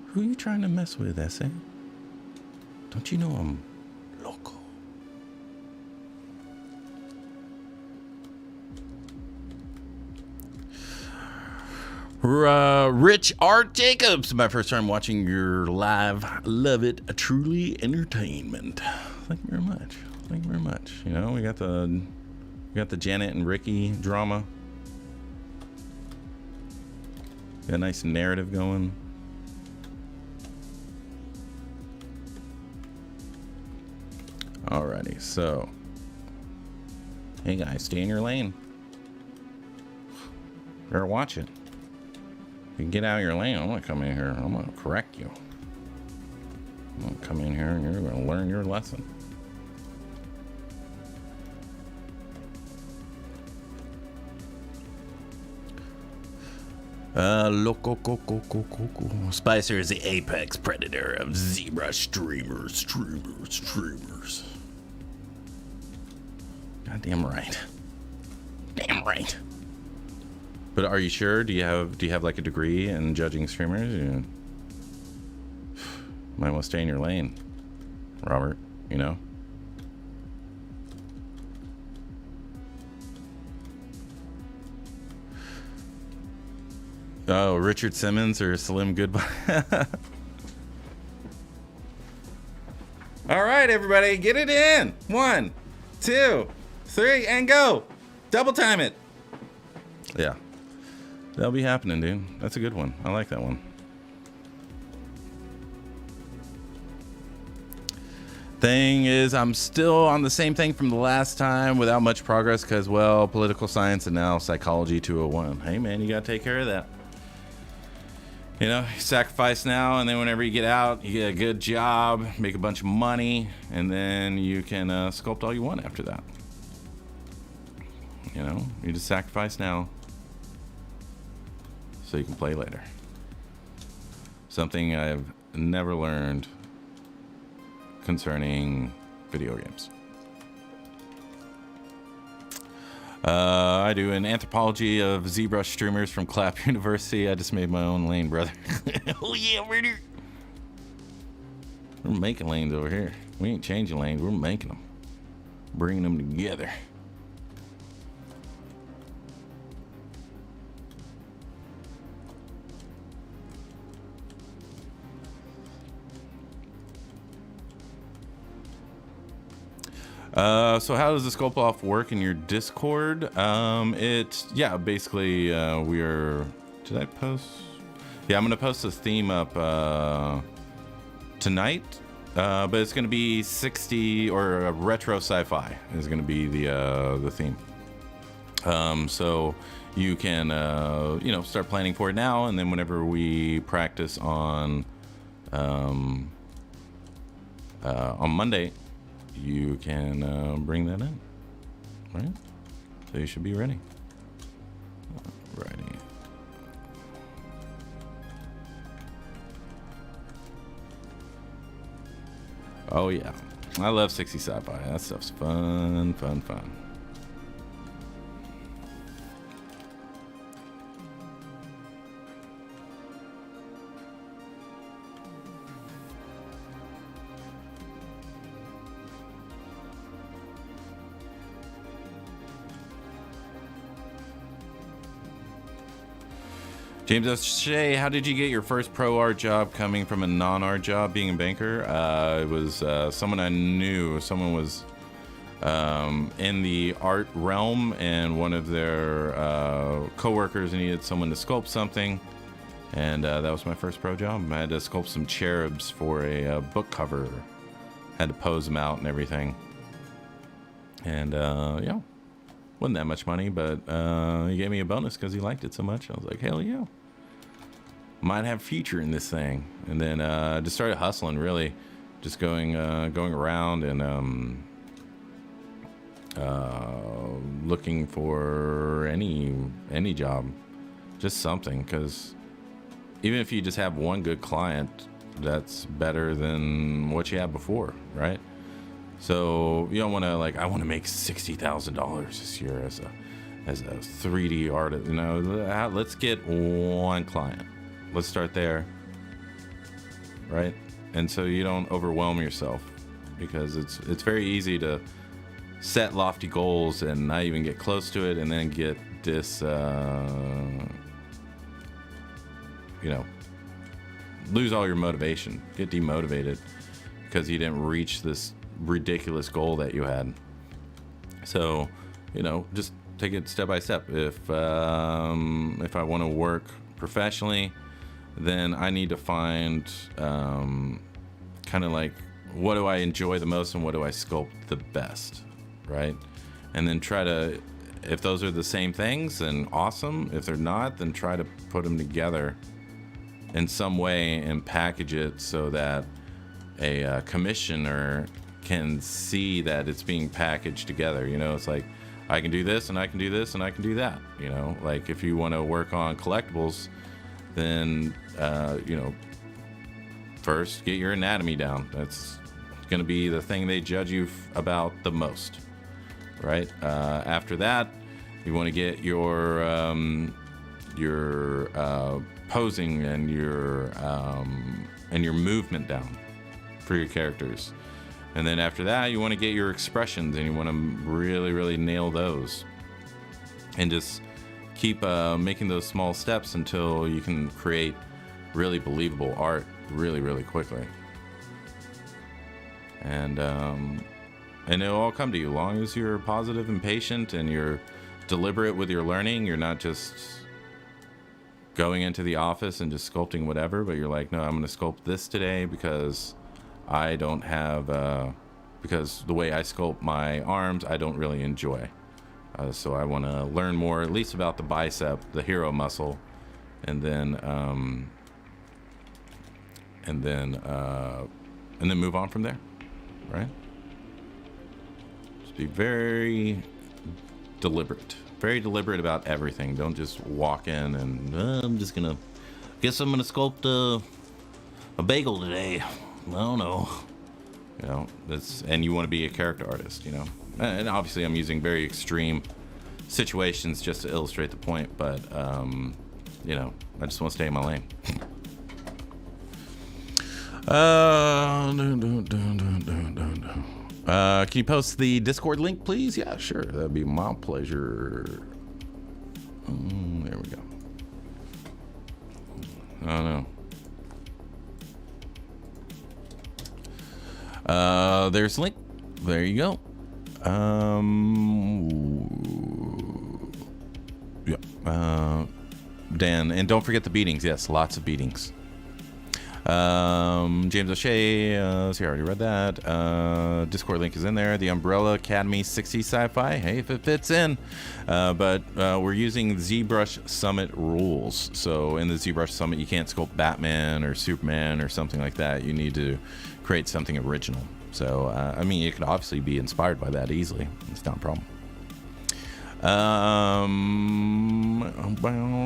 Who are you trying to mess with, Essay? Don't you know I'm local? Rich Art Jacobs, my first time watching your live. Love it. A truly entertainment. Thank you very much. Thank you very much. You know, we got the Janet and Ricky drama. Got a nice narrative going. Alrighty, so hey guys, stay in your lane. Better watch it. You get out of your lane, I'm gonna come in here. I'm gonna correct you. I'm gonna come in here and you're gonna learn your lesson. Spicer is the apex predator of ZBrush streamers. Goddamn right. Damn right. But are you sure? Do you have like a degree in judging streamers? You might want to stay in your lane, Robert, you know? Oh, Richard Simmons or Slim Goodbye. All right, everybody, get it in. 1, 2, 3, and go. Double time it. Yeah. That'll be happening, dude. That's a good one. I like that one. Thing is, I'm still on the same thing from the last time without much progress because, well, political science and now psychology 201. Hey, man, you got to take care of that. You know, you sacrifice now, and then whenever you get out, you get a good job, make a bunch of money, and then you can sculpt all you want after that. You know, you just sacrifice now so you can play later. Something I've never learned concerning video games. I do an anthropology of ZBrush streamers from Clap University. I just made my own lane, brother. Oh yeah, we're making lanes over here. We ain't changing lanes, we're making them. Bringing them together. So how does the sculpt off work in your Discord? Yeah, basically, we are, did I post? Yeah, I'm going to post this theme up, tonight, but it's going to be 60 or retro sci-fi is going to be the theme. So you can, you know, start planning for it now. And then whenever we practice on Monday, you can bring that in, right? So you should be ready. Righty. Oh yeah, I love 60 sci-fi. That stuff's fun. James O'Shea, how did you get your first pro art job coming from a non-art job being a banker? It was someone I knew. Someone was in the art realm, and one of their co-workers needed someone to sculpt something, and that was my first pro job. I had to sculpt some cherubs for a book cover. Had to pose them out and everything. And yeah, wasn't that much money, but he gave me a bonus because he liked it so much. I was like, hell yeah. Might have future in this thing. And then just started hustling, really, just going around and looking for any job, just something, because even if you just have one good client, that's better than what you had before, right? So you don't want to, like, I want to make $60,000 this year as a 3D artist. You know, let's get one client. Let's start there, right? And so you don't overwhelm yourself, because it's very easy to set lofty goals and not even get close to it, and then get this, you know, lose all your motivation, get demotivated because you didn't reach this ridiculous goal that you had. So, you know, just take it step by step. If I want to work professionally, then I need to find kind of like what do I enjoy the most and what do I sculpt the best, right? And then try to, if those are the same things, then awesome. If they're not, then try to put them together in some way and package it so that a commissioner can see that it's being packaged together. You know, it's like, I can do this and I can do this and I can do that. You know, like if you want to work on collectibles, then, you know, first get your anatomy down. That's going to be the thing they judge you about the most, right? After that, you want to get your posing and your movement down for your characters. And then after that, you want to get your expressions, and you want to really, really nail those. And just keep making those small steps until you can create really believable art really, really quickly. And it'll all come to you, as long as you're positive and patient and you're deliberate with your learning. You're not just going into the office and just sculpting whatever, but you're like, no, I'm going to sculpt this today because I don't have, because the way I sculpt my arms, I don't really enjoy. So I want to learn more, at least about the bicep, the hero muscle, and then move on from there, right? Just be very deliberate about everything. Don't just walk in and I'm gonna sculpt a bagel today. I don't know. You know, and you want to be a character artist, you know. And obviously I'm using very extreme situations just to illustrate the point, but you know, I just want to stay in my lane. Can you post the Discord link, please? Yeah, sure. That'd be my pleasure. There we go. Oh no. There's a link. There you go. Yeah. Dan, and don't forget the beatings. Yes, lots of beatings. James O'Shea, so I already read that. Discord link is in there. The Umbrella Academy 60 Sci-Fi. Hey, if it fits in. But we're using ZBrush Summit rules. So in the ZBrush Summit, you can't sculpt Batman or Superman or something like that. You need to create something original. So, I mean, you could obviously be inspired by that easily. It's not a problem.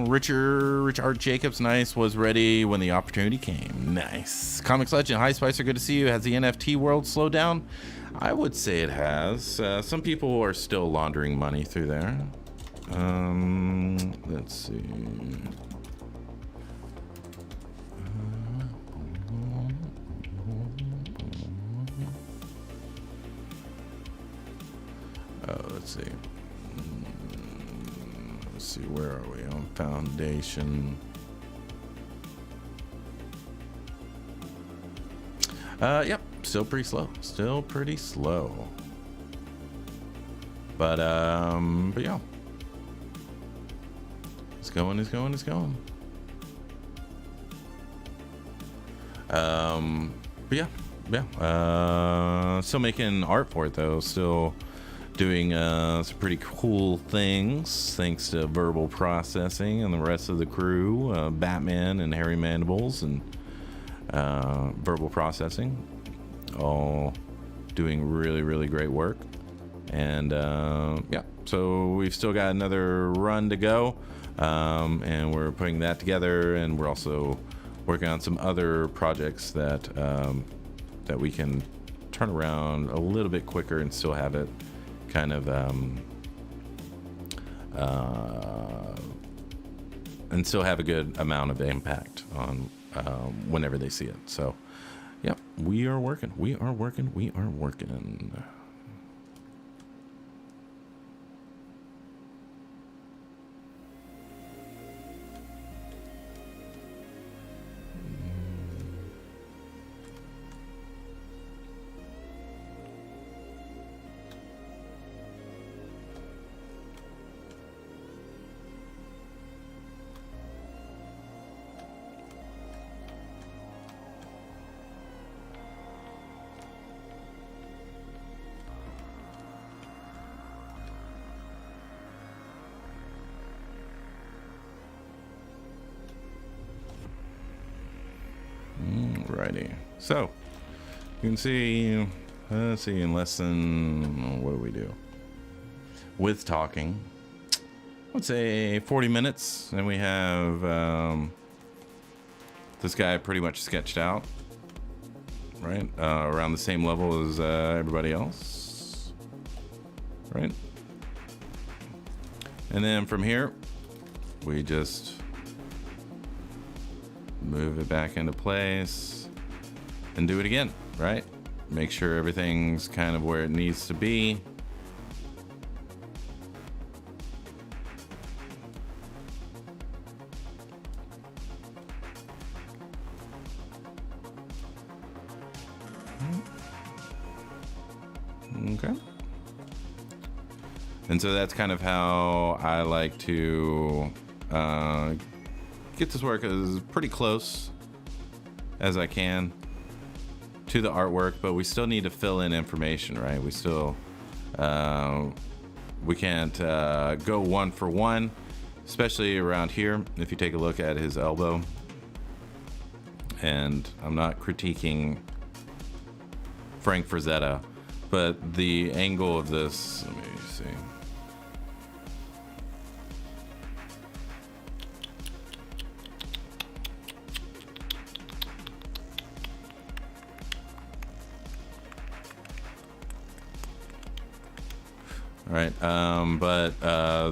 Richard Jacobs, nice, was ready when the opportunity came. Nice. Comics Legend, hi Spicer, good to see you. Has the NFT world slowed down? I would say it has. Some people are still laundering money through there. Let's see. Let's see. Let's see, where are we on Foundation? Yep, still pretty slow. But yeah. It's going. But yeah. Still making art for it though. Still doing some pretty cool things thanks to verbal processing and the rest of the crew, Batman and Harry Mandibles and verbal processing, all doing really, really great work. And yeah, so we've still got another run to go, and we're putting that together, and we're also working on some other projects that that we can turn around a little bit quicker and still have it kind of and still have a good amount of impact on whenever they see it. So yeah, we are working. Alrighty. So you can see, let's see, in less than, what do we do? With talking, let's say 40 minutes, and we have this guy pretty much sketched out, right? Around the same level as everybody else, right? And then from here, we just move it back into place and do it again, right? Make sure everything's kind of where it needs to be. Okay. And so that's kind of how I like to get this work as pretty close as I can to the artwork, but we still need to fill in information, right? We still, we can't go one for one, especially around here. If you take a look at his elbow, and I'm not critiquing Frank Frazetta, but the angle of this, let me see. All right, but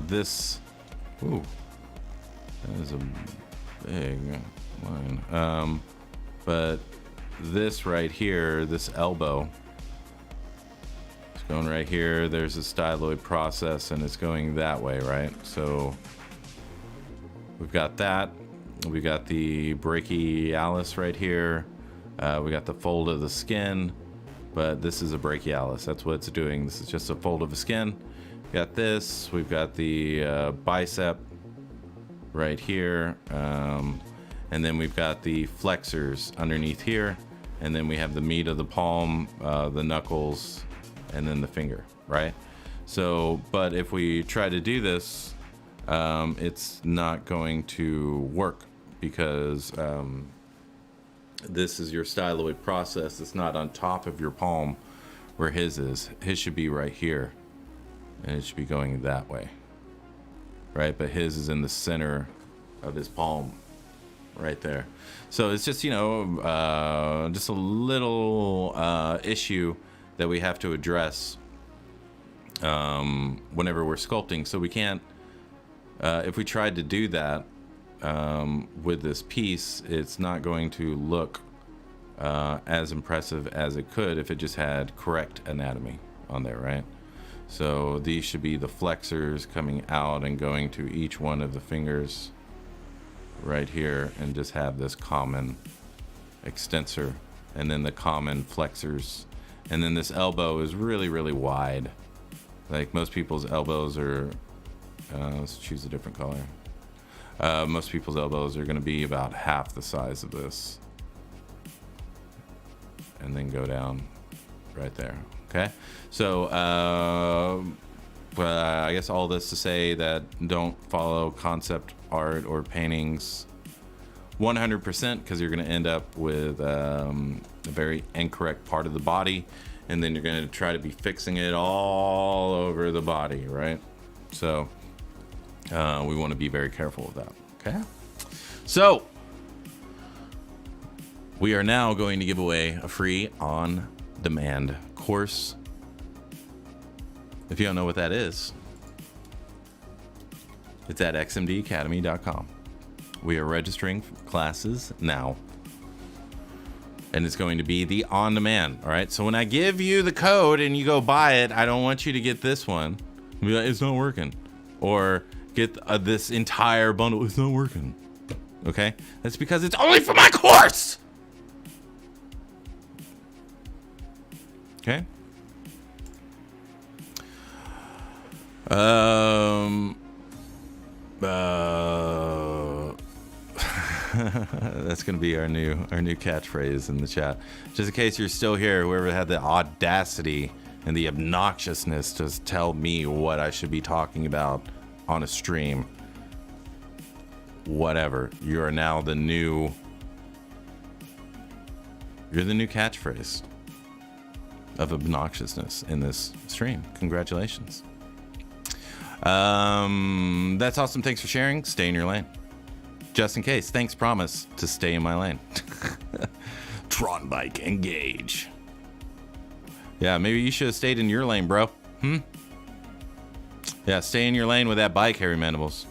this, ooh, that is a big line. But this right here, this elbow, it's going right here. There's a styloid process, and it's going that way, right? So we've got that. We got the brachialis right here. We got the fold of the skin. But this is a brachialis. That's what it's doing. This is just a fold of the skin. We got this. We've got the bicep right here. And then we've got the flexors underneath here. And then we have the meat of the palm, the knuckles, and then the finger, right? So, but if we try to do this, it's not going to work because this is your styloid process. It's not on top of your palm where his is. His should be right here, and it should be going that way, right? But his is in the center of his palm right there. So it's just, you know, just a little issue that we have to address whenever we're sculpting. So we can't, if we tried to do that with this piece, it's not going to look as impressive as it could if it just had correct anatomy on there, right? So these should be the flexors coming out and going to each one of the fingers right here, and just have this common extensor, and then the common flexors, and then this elbow is really, really wide. Like most people's elbows are, let's choose a different color. Most people's elbows are going to be about half the size of this, and then go down right there. Okay, so I guess all this to say that don't follow concept art or paintings 100%, because you're going to end up with a very incorrect part of the body, and then you're going to try to be fixing it all over the body, right? So we want to be very careful of that. Okay, so we are now going to give away a free on-demand course. If you don't know what that is, it's at xmdacademy.com. We are registering classes now, and it's going to be the on-demand. All right, so when I give you the code and you go buy it, I don't want you to get this one and be like, it's not working, or get this entire bundle, it's not working. Okay, that's because it's only for my course. Okay. That's gonna be our new catchphrase in the chat. Just in case you're still here, whoever had the audacity and the obnoxiousness to tell me what I should be talking about on a stream, whatever, you are now the new You're the new catchphrase of obnoxiousness in this stream. Congratulations. That's awesome. Thanks for sharing. Stay in your lane. Just in case. Thanks. Promise to stay in my lane. Tron bike, engage. Yeah, maybe you should have stayed in your lane, bro. Yeah, stay in your lane with that bike, Hairy Mandibles.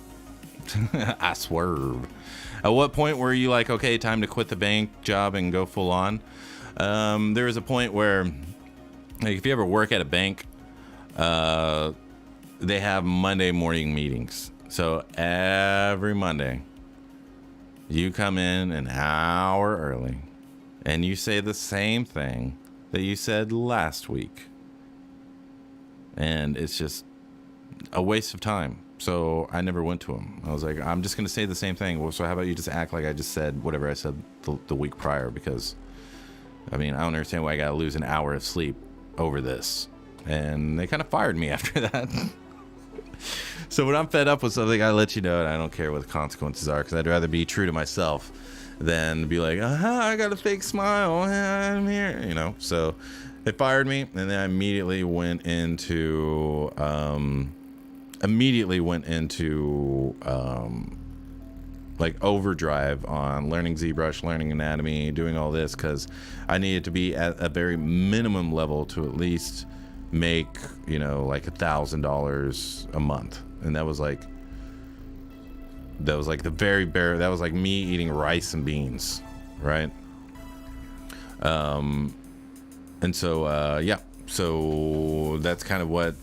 I swerve. At what point were you like, okay, time to quit the bank job and go full on? There was a point where, like, if you ever work at a bank, they have Monday morning meetings. So every Monday, you come in an hour early and you say the same thing that you said last week. And it's just a waste of time. So I never went to him. I was like, I'm just going to say the same thing. Well, so how about you just act like I just said whatever I said the week prior? Because, I mean, I don't understand why I got to lose an hour of sleep over this. And they kind of fired me after that. So when I'm fed up with something, I let you know, and I don't care what the consequences are, because I'd rather be true to myself than be like, I got a fake smile, I'm here, you know. So they fired me, and then I immediately went into like overdrive on learning ZBrush, learning anatomy, doing all this, because I needed to be at a very minimum level to at least make, you know, like $1,000 a month. And that was like the very bare, that was like me eating rice and beans, right? And so yeah, so that's kind of what,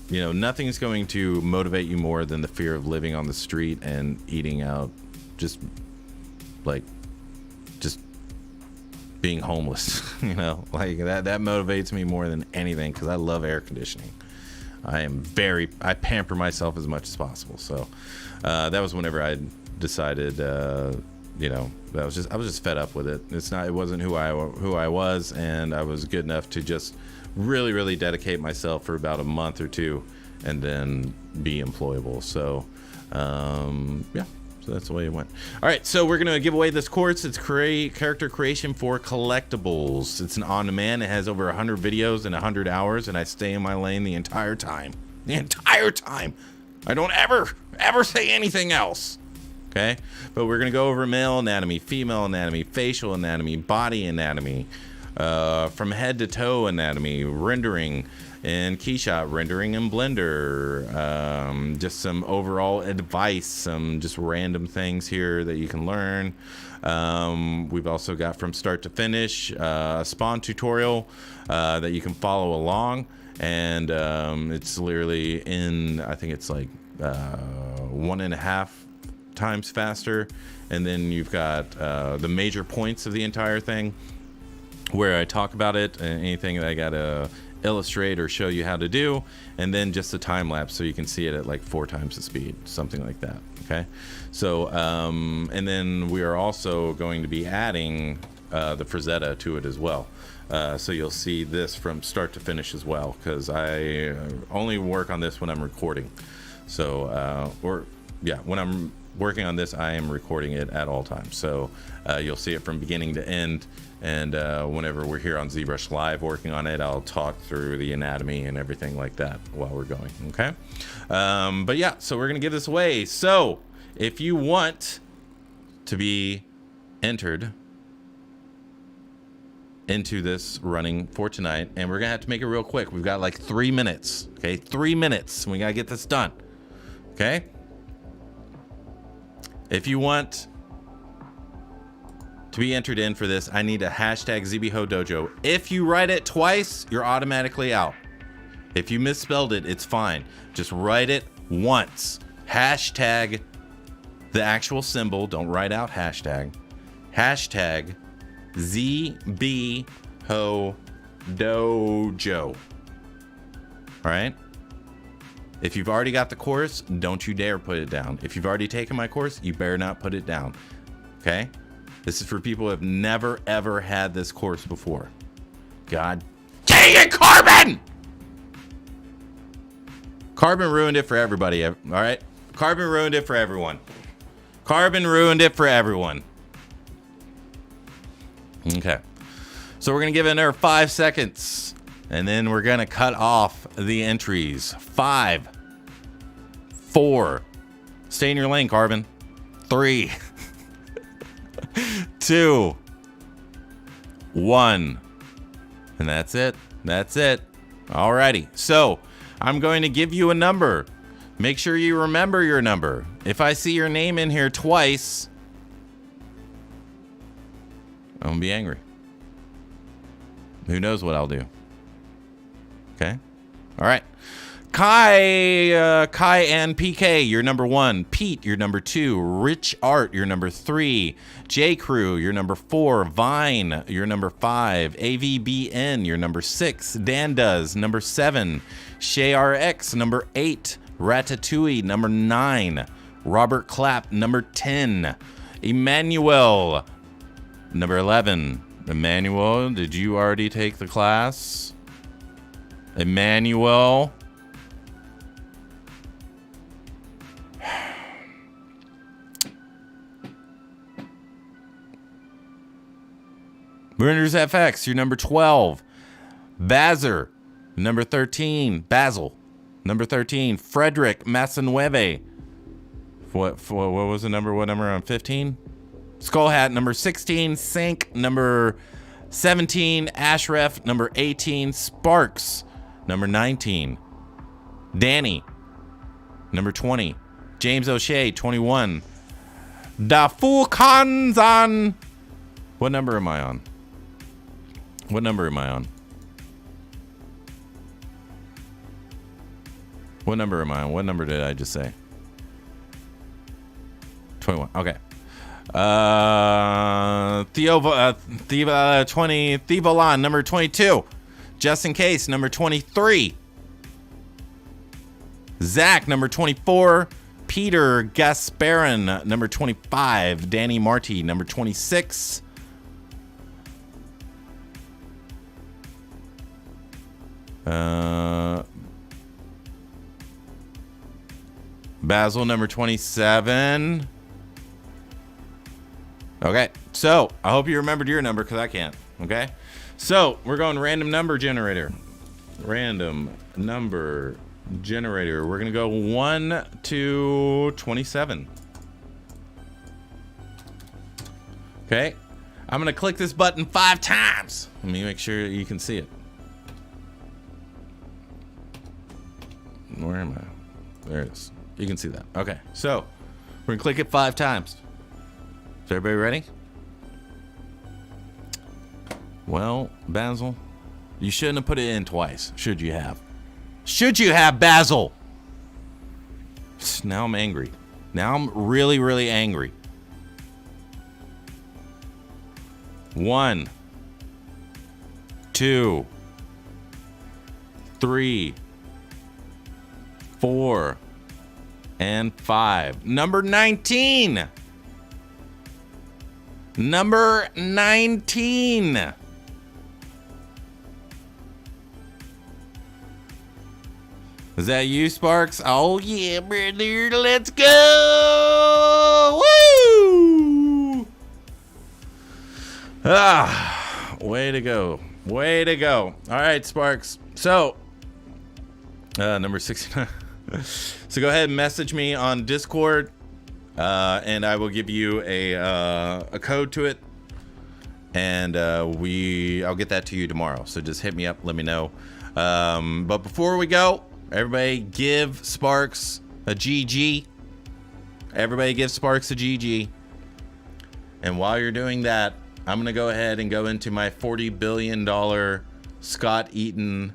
you know, nothing's going to motivate you more than the fear of living on the street and eating out, just being homeless, you know, like that motivates me more than anything, because I love air conditioning. I pamper myself as much as possible. So that was whenever I decided, you know, I was just fed up with it. It wasn't who I was, and I was good enough to just really, really dedicate myself for about a month or two and then be employable. So yeah. So that's the way it went. All right, so we're going to give away this course. It's character creation for collectibles. It's an on-demand. It has over 100 videos and 100 hours, and I stay in my lane the entire time. The entire time. I don't ever say anything else. Okay? But we're going to go over male anatomy, female anatomy, facial anatomy, body anatomy, from head to toe anatomy, rendering in Keyshot, rendering in Blender, just some overall advice, some just random things here that you can learn. We've also got from start to finish a spawn tutorial that you can follow along, and it's literally in, I think it's like 1.5 times faster. And then you've got the major points of the entire thing where I talk about it and anything that I gotta illustrate or show you how to do, and then just a time lapse so you can see it at like 4 times the speed, something like that. Okay, so and then we are also going to be adding the Frazetta to it as well, so you'll see this from start to finish as well, because I only work on this when I'm recording. So when I'm working on this, I am recording it at all times, so you'll see it from beginning to end. And whenever we're here on ZBrush Live working on it, I'll talk through the anatomy and everything like that while we're going, okay? But yeah, so we're going to give this away. So if you want to be entered into this running for tonight, and we're going to have to make it real quick. We've got like 3 minutes, okay? 3 minutes, and we got to get this done, okay? If you want to be entered in for this, I need a hashtag ZBHO Dojo. If you write it twice, you're automatically out. If you misspelled it, it's fine. Just write it once. Hashtag the actual symbol. Don't write out hashtag. Hashtag ZBHO Dojo. All right? If you've already got the course, don't you dare put it down. If you've already taken my course, you better not put it down. Okay? This is for people who have never, ever had this course before. God dang it, Carbon! Carbon ruined it for everybody, all right? Carbon ruined it for everyone. Carbon ruined it for everyone. Okay. So we're going to give it another 5 seconds. And then we're going to cut off the entries. 5, 4. Stay in your lane, Carbon. 3, 2, 1. And that's it. That's it. Alrighty. So I'm going to give you a number. Make sure you remember your number. If I see your name in here twice, I'm going to be angry. Who knows what I'll do? Okay. All right. Kai and PK, you're number 1. Pete, you're number 2. Rich Art, you're number 3. J Crew, you're number 4. Vine, you're number 5. AVBN, you're number 6. Dan Does, number 7. Shay RX, number 8. Ratatouille, number 9. Robert Clapp, number 10. Emmanuel, number 11. Emmanuel, did you already take the class? Emmanuel. Renders FX, you're number 12. Bazzer, number 13. Basil, number 13. Frederick Massanueve. What was the number? What number on 15? Skull Hat, number 16. Sink, number 17. Ashref, number 18. Sparks, number 19. Danny, number 20. James O'Shea, 21. Dafu Kanzan. What number am I on? What number am I on? What number am I on? What number did I just say? 21. Okay. Theovolan, number 22. Just in Case, number 23. Zach, number 24. Peter Gasparin, number 25. Danny Marty, number 26. Basil, number 27. Okay, so I hope you remembered your number because I can't. Okay, so we're going random number generator. Random number generator. We're gonna go 1 to 27. Okay, I'm gonna click this button 5 times. Let me make sure you can see it. Where am I? There it is. You can see that. Okay, so we're gonna click it 5 times. Is everybody ready? Well, Basil, you shouldn't have put it in twice. Should you have? Should you have, Basil? Now I'm angry. Now I'm really, really angry. 1, 2, 3, 4, and 5. Number 19. Number 19. Is that you, Sparks? Oh yeah, brother. Let's go. Woo! Ah, way to go. Way to go. All right, Sparks. So, number 69. So go ahead and message me on Discord, and I will give you a code to it, and I'll get that to you tomorrow. So just hit me up, let me know. But before we go, everybody give Sparks a GG. Everybody give Sparks a GG. And while you're doing that, I'm gonna go ahead and go into my $40 billion Scott Eaton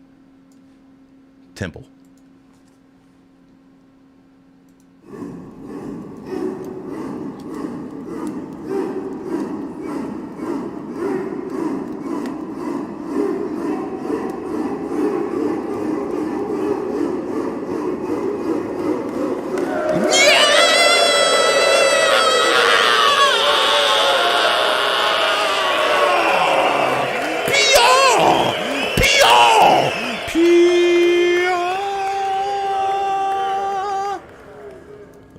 temple.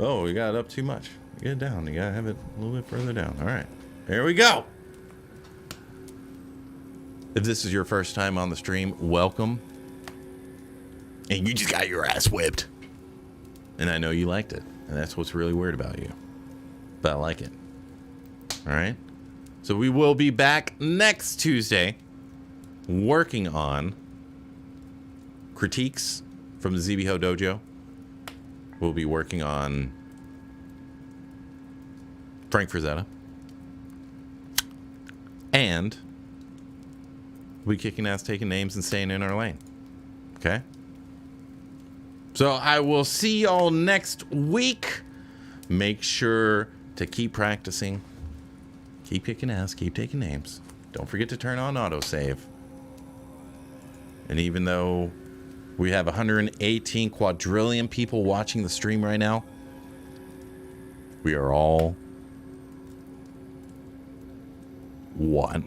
Oh, we got it up too much. Get it down. You gotta have it a little bit further down. All right, here we go. If this is your first time on the stream, welcome. And you just got your ass whipped. And I know you liked it. And that's what's really weird about you. But I like it. All right? So we will be back next Tuesday working on critiques from the ZBHO Dojo. We'll be working on Frank Frazetta. And we kicking ass, taking names, and staying in our lane. Okay? So I will see y'all next week. Make sure to keep practicing. Keep kicking ass, keep taking names. Don't forget to turn on autosave. And even though we have 118 quadrillion people watching the stream right now, we are all one.